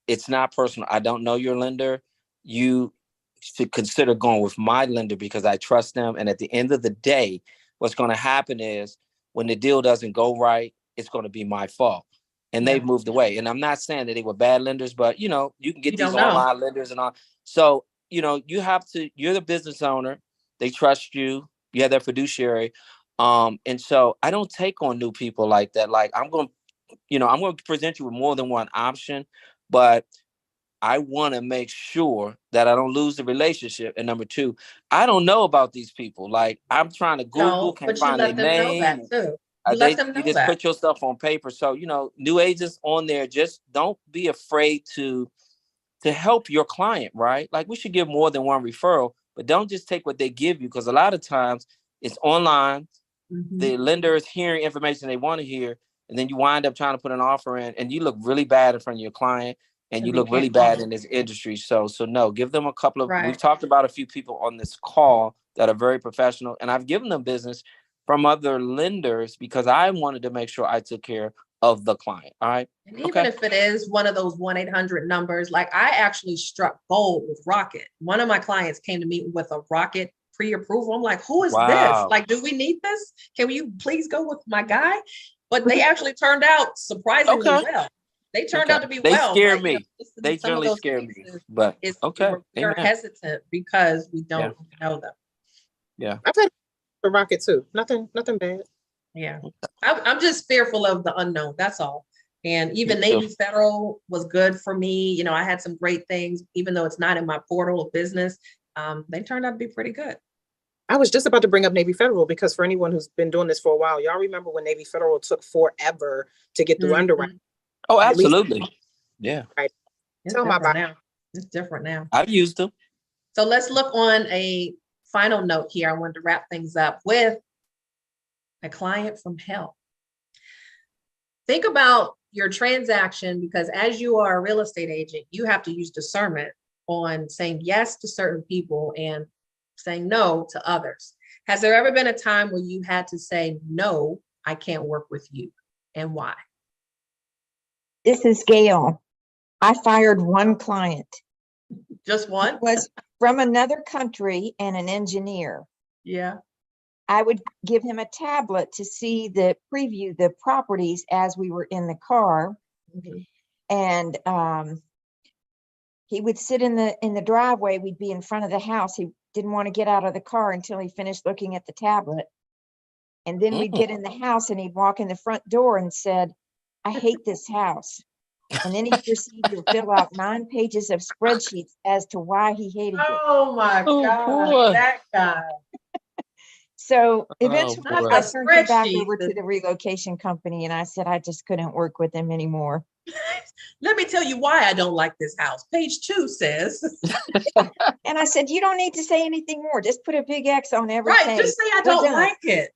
it's not personal. I don't know your lender. You should consider going with my lender because I trust them. And at the end of the day, what's going to happen is when the deal doesn't go right, it's going to be my fault. And they've moved away. And I'm not saying that they were bad lenders, but you can get these online lenders and all. So, you're the business owner. They trust you. You have their fiduciary. And so I don't take on new people like that. Like I'm going to present you with more than one option, but I want to make sure that I don't lose the relationship. And number 2, I don't know about these people. Like I'm trying to Google, can't find their name. You just put your stuff on paper. So, new agents on there, just don't be afraid to help your client, right? Like we should give more than one referral, but don't just take what they give you. Because a lot of times it's online. Mm-hmm. The lender is hearing information they want to hear. And then you wind up trying to put an offer in and you look really bad in front of your client and you look really bad in this industry. So no, give them a couple of, we've talked about a few people on this call that are very professional and I've given them business from other lenders because I wanted to make sure I took care of the client. All right. And even if it is one of those 1-800 numbers, like I actually struck gold with Rocket. One of my clients came to me with a Rocket pre-approval. I'm like, who is this? Like, do we need this? Can you please go with my guy? But they actually turned out surprisingly well. They turned out to be well. They scare me. They generally scare me. But we're hesitant because we don't know them. Yeah. I've had a Rocket too. Nothing bad. Yeah. I'm just fearful of the unknown. That's all. And even Navy Federal was good for me. I had some great things, even though it's not in my portal of business. They turned out to be pretty good. I was just about to bring up Navy Federal because for anyone who's been doing this for a while, y'all remember when Navy Federal took forever to get through underwriting? Oh, absolutely. Yeah. Right. It's different now. I've used them. So let's look on a final note here. I wanted to wrap things up with a client from hell. Think about your transaction because as you are a real estate agent, you have to use discernment on saying yes to certain people and saying no to others. Has there ever been a time where you had to say, no, I can't work with you, and why? This is Gail. I fired one client. Just one? He was from another country and an engineer. Yeah. I would give him a tablet to see preview the properties as we were in the car. Mm-hmm. And he would sit in the driveway. We'd be in front of the house. He didn't want to get out of the car until he finished looking at the tablet. And then we'd get in the house and he'd walk in the front door and said, I hate this house. And then he proceeded to fill out 9 pages of spreadsheets as to why he hated it. Oh my God, that guy. So eventually I turned him back over to the relocation company and I said, I just couldn't work with him anymore. Let me tell you why I don't like this house. Page 2 says, And I said, you don't need to say anything more. Just put a big X on every right, page. just say I We're don't done. like it.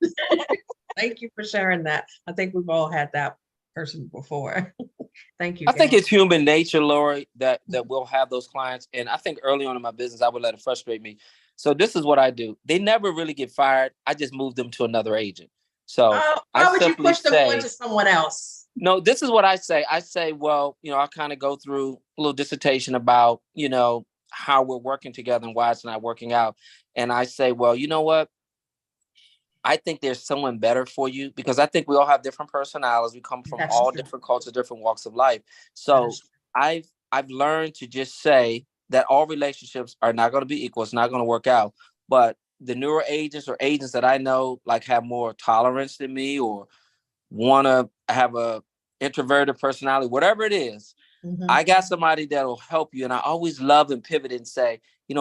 Thank you for sharing that. I think we've all had that person before. Thank you. I think Gail. it's human nature, Lorie, that we'll have those clients. And I think early on in my business, I would let it frustrate me. So this is what I do. They never really get fired. I just move them to another agent. So Why would you push them on to someone else? no, this is what I say. I say, well, I kind of go through a little dissertation about, how we're working together and why it's not working out. And I say, well, you know what? I think there's someone better for you, because I think we all have different personalities. We come from That's all true. different cultures, different walks of life. So I've learned to just say that all relationships are not going to be equal. It's not going to work out. But the newer agents or agents that I know like have more tolerance than me, or want to have a introverted personality, whatever it is, I got somebody that'll help you. And I always love and pivot and say,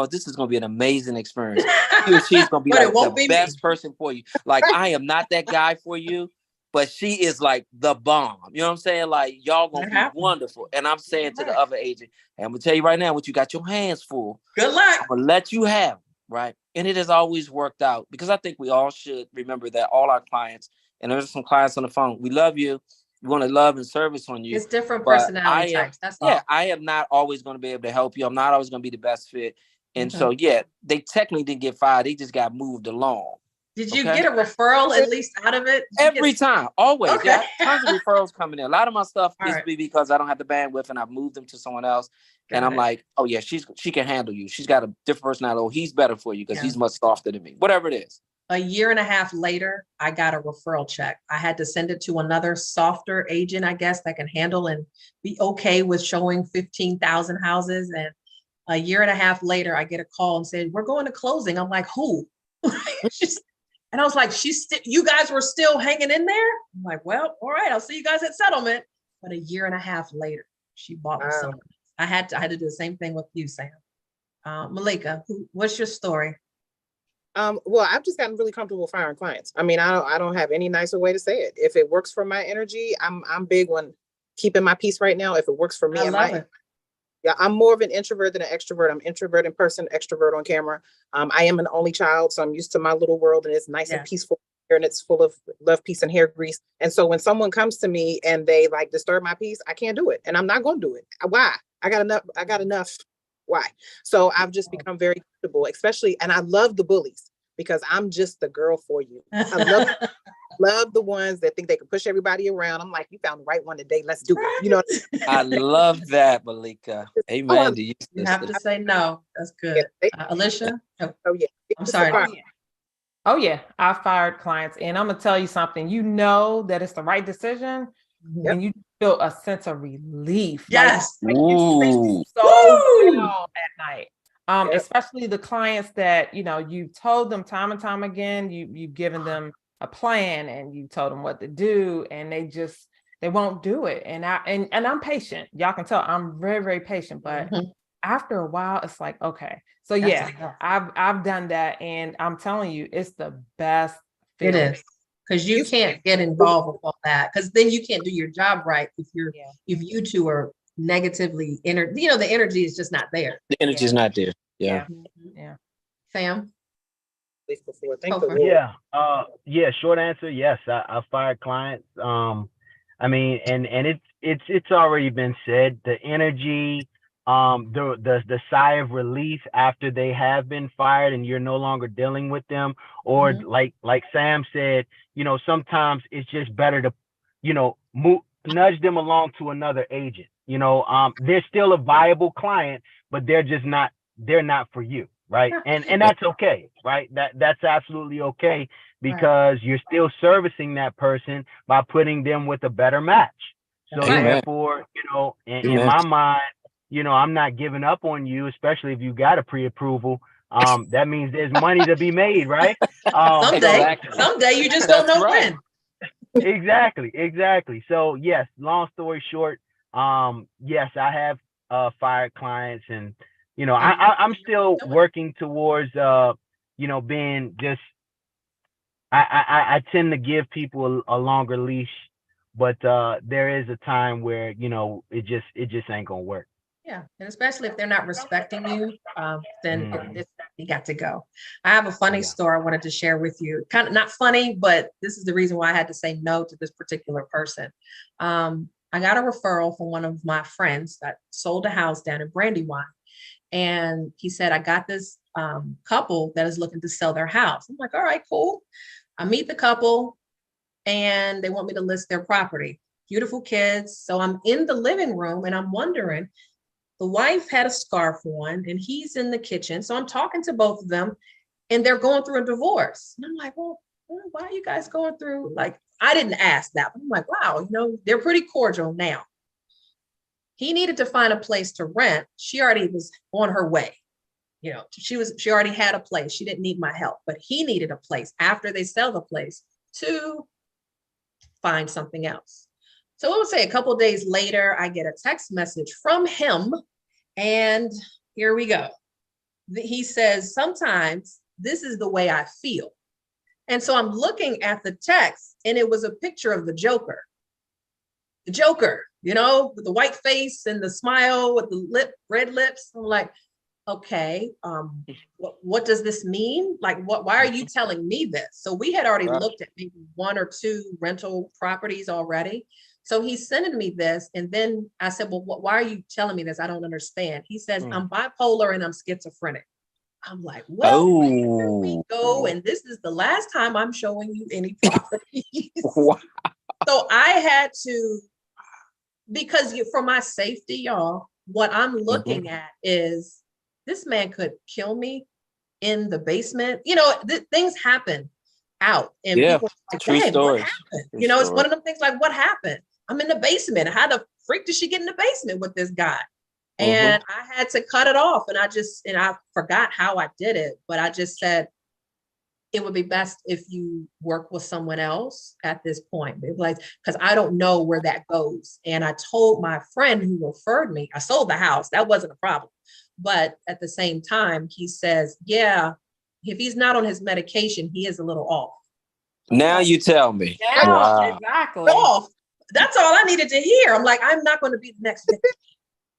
this is going to be an amazing experience. He or she's going to be like the best person for you. Like, I am not that guy for you, but she is like the bomb. You know what I'm saying? Like, y'all going to be wonderful. And I'm saying to the other agent, and I'm going to tell you right now, what you got your hands full. Good luck. I'm going to let you have, right? And it has always worked out, because I think we all should remember that all our clients, and there's some clients on the phone, we love you. We want to love and service on you. It's different personality types. That's all. Yeah, I am not always going to be able to help you. I'm not always going to be the best fit. And so, yeah, they technically didn't get fired. They just got moved along. Did you get a referral at least out of it? Every time, always. Okay. Yeah, tons of referrals coming in. A lot of my stuff is because I don't have the bandwidth and I've moved them to someone else. And I'm like, oh yeah, she can handle you. She's got a different personality. Oh, he's better for you because he's much softer than me. Whatever it is. A year and a half later, I got a referral check. I had to send it to another softer agent, I guess, that can handle and be okay with showing 15,000 houses. And a year and a half later, I get a call and said, we're going to closing. I'm like, who? And I was like, you guys were still hanging in there? I'm like, well, all right, I'll see you guys at settlement. But a year and a half later, she bought me something. I had to do the same thing with you, Sam. Malika, what's your story? Well, I've just gotten really comfortable firing clients. I mean, I don't have any nicer way to say it. If it works for my energy, I'm big on keeping my peace right now. If it works for me, yeah, I'm more of an introvert than an extrovert. I'm introvert in person, extrovert on camera. I am an only child, so I'm used to my little world, and it's nice and peaceful here, and it's full of love, peace, and hair grease. And so when someone comes to me and they like disturb my peace, I can't do it, and I'm not going to do it. Why? I got enough. Why? So I've just become very comfortable, especially, and I love the bullies because I'm just the girl for you. I love the ones that think they can push everybody around. I'm like, you found the right one today. Let's do it. You know. I love that, Malika. Amen. You have to say no. That's good. Alicia? Oh yeah. I'm sorry. Oh yeah. I fired clients, and I'm gonna tell you something. You know that it's the right decision, and you feel a sense of relief. Yes. Like you sleep so well at night. Especially the clients that you've told them time and time again. You've given them a plan and you told them what to do, and they won't do it. And I'm patient. Y'all can tell I'm very, very patient. But after a while, it's like, okay. So I've done that, and I'm telling you, it's the best feeling. It is. Because you can't get involved with all that, because then you can't do your job right if you two are negatively the energy is just not there. The energy is not there. Yeah. Sam? Before. Short answer, yes. I fired clients. I mean, and it's already been said. The energy, the sigh of relief after they have been fired and you're no longer dealing with them, or like Sam said, sometimes it's just better to, nudge them along to another agent. They're still a viable client, but they're not for you. Right. And that's okay. Right. That's absolutely okay, because you're still servicing that person by putting them with a better match. So therefore, in my mind, I'm not giving up on you, especially if you got a pre-approval. That means there's money to be made. Right. Someday you just don't know when. Exactly. So yes, long story short, yes, I have fired clients, and I'm still working towards being just, I tend to give people a longer leash but there is a time where, you know, it just ain't gonna work. Yeah, and especially if they're not respecting you, then Mhm. you got to go. I have a funny Yeah. story I wanted to share with you. Kind of not funny, but this is the reason why I had to say no to this particular person. I got a referral from one of my friends that sold a house down in Brandywine, and he said, I got this couple that is looking to sell their house. I'm like, all right, cool. I meet the couple, and they want me to list their property. Beautiful kids. So I'm in the living room, and I'm wondering, the wife had a scarf on and he's in the kitchen. So I'm talking to both of them, and they're going through a divorce. And I'm like, well, why are you guys going through? Like, I didn't ask that, but I'm like, wow, you know, they're pretty cordial now. He needed to find a place to rent. She already was on her way. You know, she already had a place. She didn't need my help, but he needed a place after they sell the place to find something else. So I would say a couple of days later, I get a text message from him. And here we go. He says, sometimes this is the way I feel. And so I'm looking at the text, and it was a picture of the Joker. The Joker, you know, with the white face and the smile with the red lips. I'm like, okay, what does this mean? Like, why are you telling me this? So we had already looked at maybe 1 or 2 rental properties already. So he's sending me this. And then I said, well, why are you telling me this? I don't understand. He says, I'm bipolar and I'm schizophrenic. I'm like, well, here we go. And this is the last time I'm showing you any properties. Wow. So I had to, because for my safety, y'all, what I'm looking at is this man could kill me in the basement. You know, things happen out, and people are like, true dang, stories. what happened? True You know, it's story. one of them things like, what happened? I'm in the basement. How the freak did she get in the basement with this guy? And I had to cut it off. And I forgot how I did it, but I just said, it would be best if you work with someone else at this point. Like, because I don't know where that goes. And I told my friend who referred me, I sold the house. That wasn't a problem. But at the same time, he says, yeah, if he's not on his medication, he is a little off. Now you tell me. Yeah, Wow. exactly. Off. That's all I needed to hear. I'm like, I'm not going to be the next victim.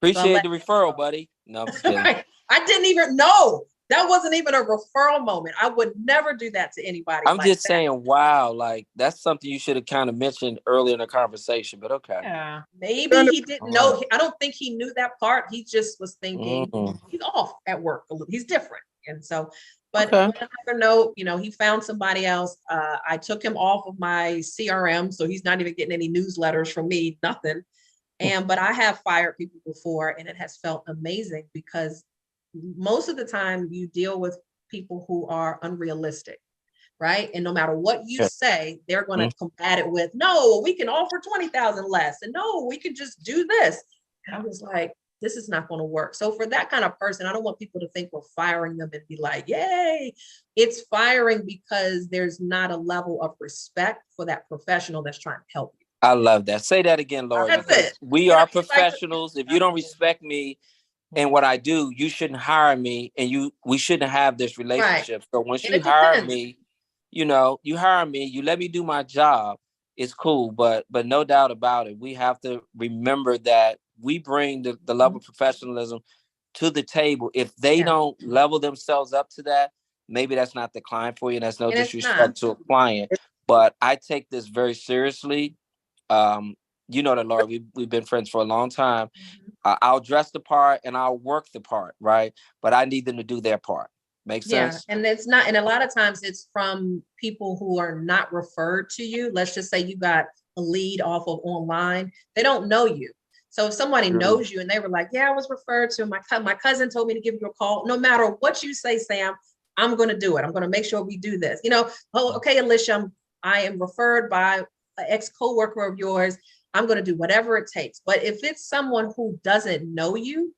Appreciate the referral, buddy. No, I'm just kidding. Right. I didn't even know. That wasn't even a referral moment. I would never do that to anybody. I'm like just that. saying, wow, like that's something you should have kind of mentioned earlier in the conversation, but okay. Yeah. Maybe he didn't know. I don't think he knew that part. He just was thinking he's off at work a little. He's different. And so, but on another note, you know, he found somebody else. I took him off of my CRM, so he's not even getting any newsletters from me, nothing. But I have fired people before, and it has felt amazing because most of the time you deal with people who are unrealistic, right? And no matter what you say, they're going to combat it with, no, we can offer 20,000 less. And no, we can just do this. And I was like, this is not going to work. So for that kind of person, I don't want people to think we're firing them and be like, yay. It's firing because there's not a level of respect for that professional that's trying to help you. I love that. Say that again, Lorie. That's it. We are professionals. If you don't respect me and what I do, you shouldn't hire me, and we shouldn't have this relationship. Right. So once you hire me, you hire me, you let me do my job, it's cool. But no doubt about it, we have to remember that we bring the level of professionalism to the table. If they don't level themselves up to that, maybe that's not the client for you. And that's no disrespect to a client. But I take this very seriously. You know that, Lorie, we've been friends for a long time. I'll dress the part and I'll work the part, right? But I need them to do their part. Makes sense? And it's not, and a lot of times it's from people who are not referred to you. Let's just say you got a lead off of online. They don't know you. So if somebody knows you and they were like, yeah, I was referred to, my cousin told me to give you a call. No matter what you say, Sam, I'm going to do it. I'm going to make sure we do this. You know, oh, okay, Alicia, I am referred by an ex-coworker of yours. I'm going to do whatever it takes. But if it's someone who doesn't know you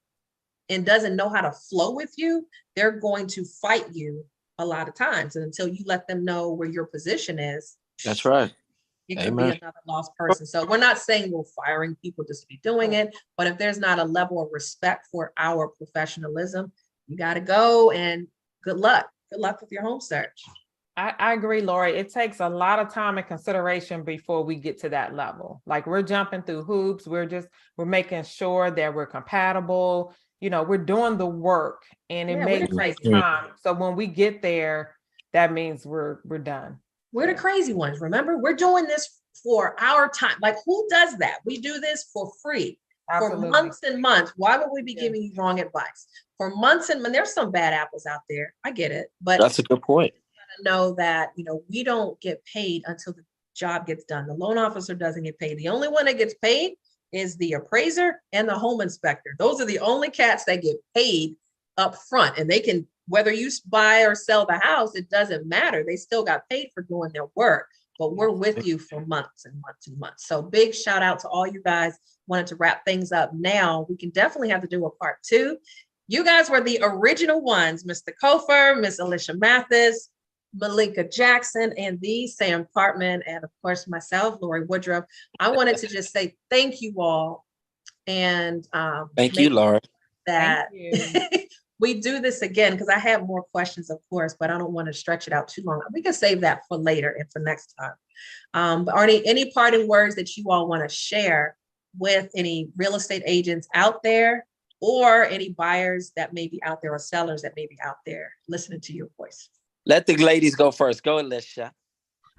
and doesn't know how to flow with you, they're going to fight you a lot of times. And until you let them know where your position is. That's right. It could be another lost person. So we're not saying we're firing people just to be doing it. But if there's not a level of respect for our professionalism, you got to go, and good luck. Good luck with your home search. I agree, Lorie. It takes a lot of time and consideration before we get to that level. Like we're jumping through hoops. We're making sure that we're compatible. We're doing the work, and it Yeah, may we're the take crazy time. So when we get there, that means we're done. We're the crazy ones. Remember, we're doing this for our time. Like, who does that? We do this for free. Absolutely. For months and months. Why would we be Yeah. giving you wrong advice? For months and months, there's some bad apples out there. I get it. But That's a good point. know that, we don't get paid until the job gets done. The loan officer doesn't get paid. The only one that gets paid is the appraiser and the home inspector. Those are the only cats that get paid up front, and they can, whether you buy or sell the house, it doesn't matter. They still got paid for doing their work, but we're with you for months and months and months. So big shout out to all you guys. Wanted to wrap things up now. We can definitely have to do a part 2. You guys were the original ones, Mr. Kofer, Miss Alicia Mathis, Malika Jackson, and the Sam Partman, and of course myself, Lorie Woodruff. I wanted to just say thank you all, and Thank you, Lorie. that Thank you. we do this again, because I have more questions, of course, but I don't want to stretch it out too long. We can save that for later and for next time. But are there any parting words that you all want to share with any real estate agents out there, or any buyers that may be out there, or sellers that may be out there listening to your voice? Let the ladies go first. Go, Alicia.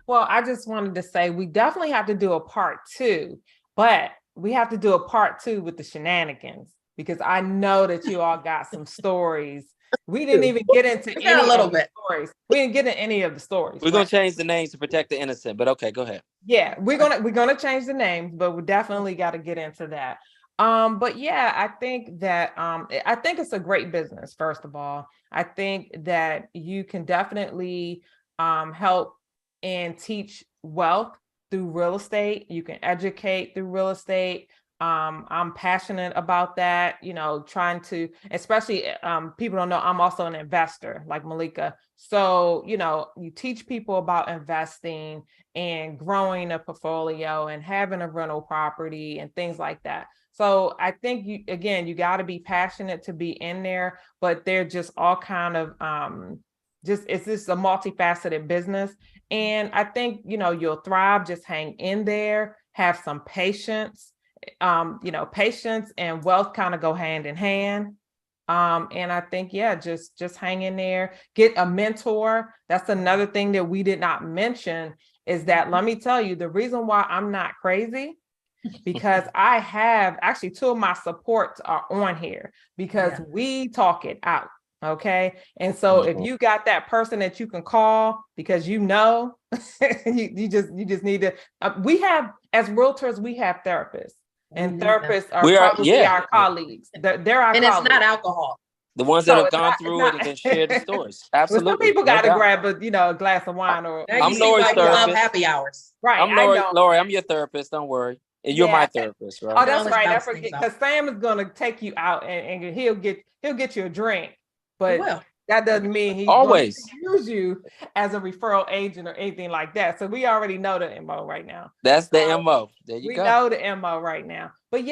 Well, I just wanted to say we definitely have to do a part 2, but we have to do a part 2 with the shenanigans, because I know that you all got some stories. We didn't even get into any a little of the bit. stories. We didn't get into any of the stories. We're gonna change the names to protect the innocent, but okay, go ahead. Yeah, we're gonna change the names, but we definitely got to get into that. But yeah, I think that I think it's a great business. First of all, I think that you can definitely help and teach wealth through real estate. You can educate through real estate. I'm passionate about that, trying to, especially people don't know I'm also an investor like Malika. So, you teach people about investing and growing a portfolio and having a rental property and things like that. So I think you got to be passionate to be in there, but they're just all kind of it's just a multifaceted business. And I think, you'll thrive. Just hang in there, have some patience. Patience and wealth kind of go hand in hand. And I think, just hang in there, get a mentor. That's another thing that we did not mention, is that, let me tell you, the reason why I'm not crazy, because I have actually 2 of my supports are on here, because we talk it out. Okay. And so if you got that person that you can call, because you just need to, we have, as realtors, we have therapists. And therapists are probably our colleagues. They're our and colleagues. It's not alcohol. The ones that have gone through it and can share the stories. Absolutely. Well, some people got to doubt. grab a glass of wine or. Now I'm Lorie's therapist. Happy hours. Right. I'm Lorie. I'm your therapist. Don't worry. And you're my therapist, right? Oh, that's right. I forget, because Sam is going to take you out and he'll get you a drink, but that doesn't mean he's always going to use you as a referral agent or anything like that. So we already know the MO right now. That's the MO. There you go. We know the MO right now. But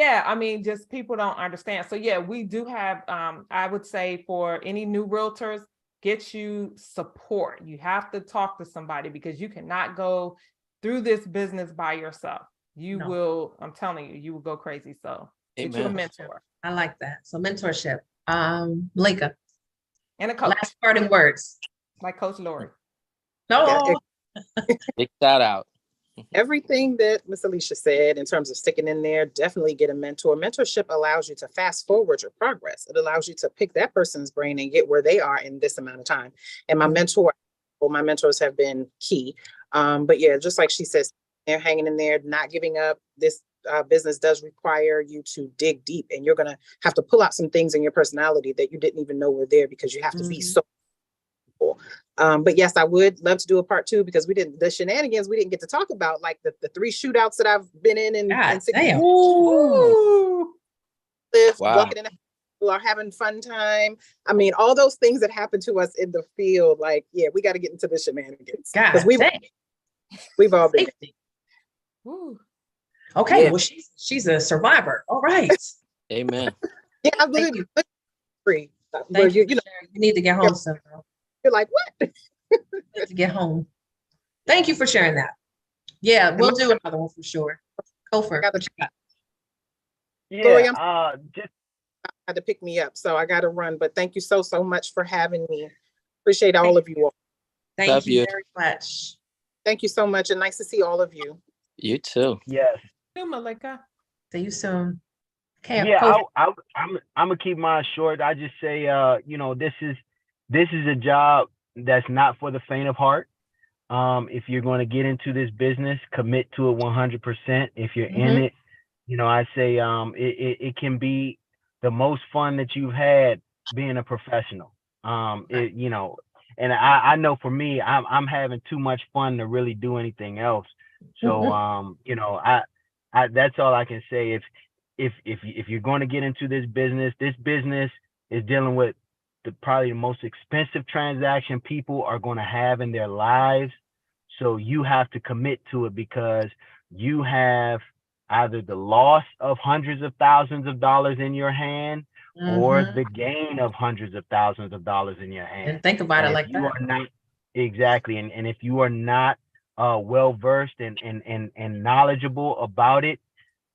just people don't understand. So we do have, I would say, for any new realtors, get you support. You have to talk to somebody, because you cannot go through this business by yourself. You will, I'm telling you, you will go crazy. So get you a mentor. I like that. So mentorship. Malika. And a coach. Last parting words. Like Coach Lorie. No. Big shout out. Everything that Miss Alicia said in terms of sticking in there, definitely get a mentor. Mentorship allows you to fast forward your progress. It allows you to pick that person's brain and get where they are in this amount of time. And my mentors have been key. But just like she says, they're hanging in there, not giving up. This business does require you to dig deep, and you're going to have to pull out some things in your personality that you didn't even know were there, because you have to be so cool. But yes, I would love to do a part 2, because the shenanigans we didn't get to talk about, like the 3 shootouts that I've been in and 6 walking in people are having fun time. I mean, all those things that happen to us in the field, like, we got to get into the shenanigans, because we've all been. Okay, well, she's a survivor. All right. Amen. I believe you. Free. You need to get home soon. You're like, what? Good to get home. Thank you for sharing that. Yeah, we'll do another one for sure. Go for it. What you got? Lorie, Yeah, just had to pick me up, so I got to run. But thank you so much for having me. Appreciate all of you all. Thank Love you you. very much. Thank you so much, and nice to see all of you. You too. yes. You, Malika. See you soon. Okay, Yeah, Kofi. I'm gonna keep mine short. I just say, you know, this is a job that's not for the faint of heart. If you're going to get into this business, commit to it 100%. If you're in it, you know, I say, it can be the most fun that you've had being a professional. You know, and I know for me, I'm having too much fun to really do anything else. So, you know, I that's all I can say. If you're going to get into this business is dealing with probably the most expensive transaction people are going to have in their lives. So you have to commit to it, because you have either the loss of hundreds of thousands of dollars in your hand or the gain of hundreds of thousands of dollars in your hand. And think about it like you that. are not exactly, and if you are not well versed and knowledgeable about it,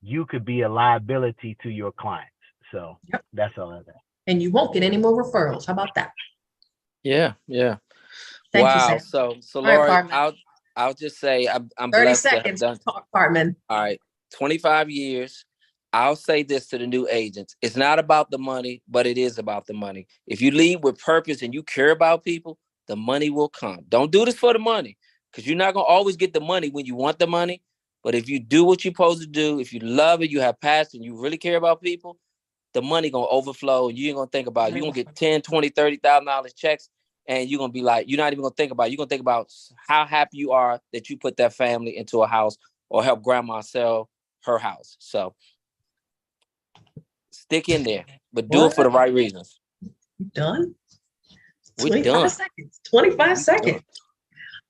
you could be a liability to your clients. So that's all I have. And you won't get any more referrals. How about that? Yeah, yeah. Thank you, Wow. Sam. So All right, Lorie, Parman. I'll just say I'm 30 blessed to have seconds, done. Parman. All right, 25 years. I'll say this to the new agents. It's not about the money, but it is about the money. If you lead with purpose and you care about people, the money will come. Don't do this for the money, because you're not going to always get the money when you want the money. But if you do what you're supposed to do, if you love it, you have passion, you really care about people, the money going to overflow, and you ain't going to think about it. You're going to get 10, 20, $30,000 checks, and you're going to be like, you're not even going to think about it. You're going to think about how happy you are that you put that family into a house or help grandma sell her house. So stick in there, but do it for the right reasons. You done? We're 25 done. seconds. 25 seconds.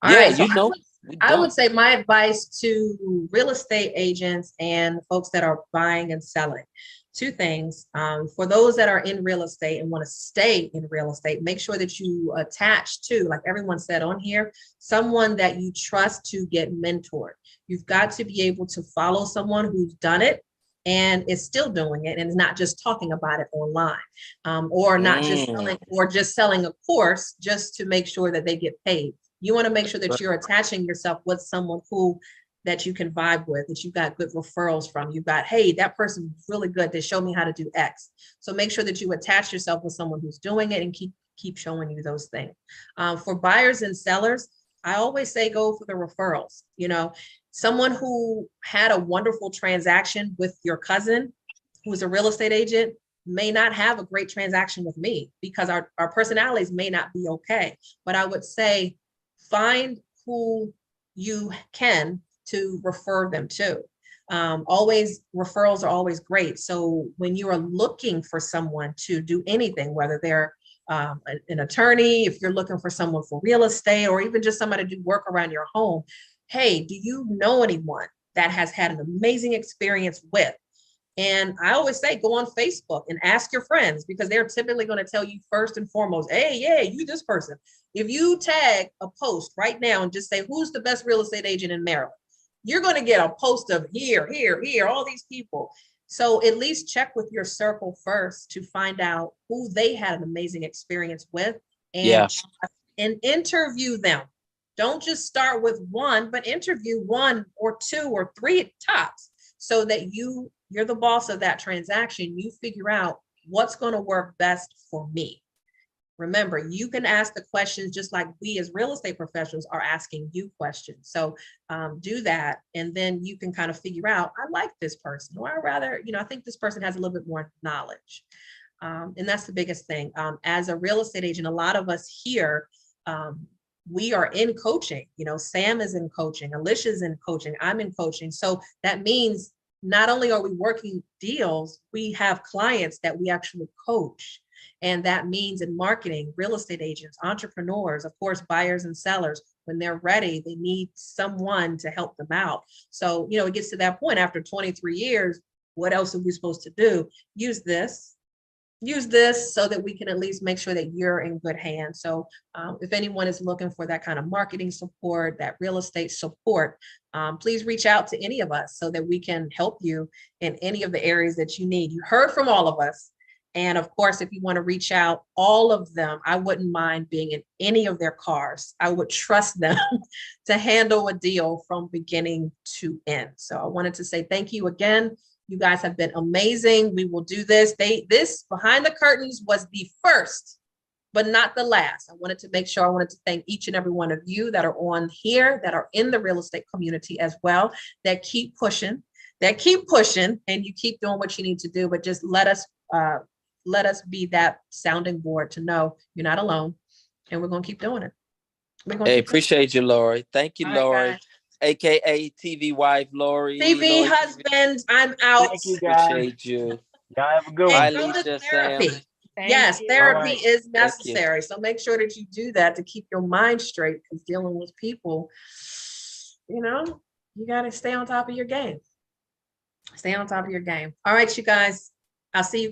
All Yeah, right. So you know, I would say my advice to real estate agents and folks that are buying and selling, two things. For those that are in real estate and want to stay in real estate, make sure that you attach to, like everyone said on here, someone that you trust to get mentored. You've got to be able to follow someone who's done it and is still doing it and is not just talking about it online, or not just selling, or just selling a course just to make sure that they get paid. You want to make sure that you're attaching yourself with someone who that you can vibe with, that you've got good referrals from. You've got, hey, that person was really good. They showed me how to do X. So make sure that you attach yourself with someone who's doing it and keep showing you those things. For buyers and sellers, I always say go for the referrals. You know, someone who had a wonderful transaction with your cousin, who's a real estate agent, may not have a great transaction with me because our personalities may not be okay. But I would say find who you can to refer them to. Always referrals are always great. So when you are looking for someone to do anything, whether they're an attorney, if you're looking for someone for real estate, or even just somebody to do work around your home, hey, do you know anyone that has had an amazing experience with? And I always say, go on Facebook and ask your friends, because they're typically going to tell you first and foremost, hey, yeah, you this person. If you tag a post right now and just say, who's the best real estate agent in Maryland? You're going to get a post of here, all these people. So at least check with your circle first to find out who they had an amazing experience with, and interview them. Don't just start with one, but interview one or two or three tops, so that you're the boss of that transaction. You figure out what's going to work best for me. Remember, you can ask the questions just like we as real estate professionals are asking you questions. So do that. And then you can kind of figure out, I like this person, or I rather, I think this person has a little bit more knowledge. And that's the biggest thing. As a real estate agent, a lot of us here, we are in coaching. Sam is in coaching, Alicia's in coaching, I'm in coaching. So that means not only are we working deals, we have clients that we actually coach. And that means in marketing, real estate agents, entrepreneurs, of course, buyers and sellers, when they're ready, they need someone to help them out. So, it gets to that point after 23 years, what else are we supposed to do? Use this use this so that we can at least make sure that you're in good hands. So if anyone is looking for that kind of marketing support, that real estate support, please reach out to any of us so that we can help you in any of the areas that you need. You heard from all of us. And of course, if you want to reach out, all of them, I wouldn't mind being in any of their cars. I would trust them to handle a deal from beginning to end. So I wanted to say thank you again. You guys have been amazing. We will do this. This behind the curtains was the first, but not the last. I wanted to thank each and every one of you that are on here, that are in the real estate community as well, that keep pushing, and you keep doing what you need to do. But just let us be that sounding board to know you're not alone, and we're gonna keep doing it. Hey, appreciate you, Lorie. Thank you, All right, Lorie. guys. AKA TV wife, Lorie. TV Lorie husband, I'm out. Thank you, guys. Appreciate you. Y'all have a good And one. Bye, go to Alicia, therapy. Sam. Yes, you. therapy All right. is you. necessary. So make sure that you do that to keep your mind straight, because dealing with people, you got to stay on top of your game. Stay on top of your game. All right, you guys. I'll see you.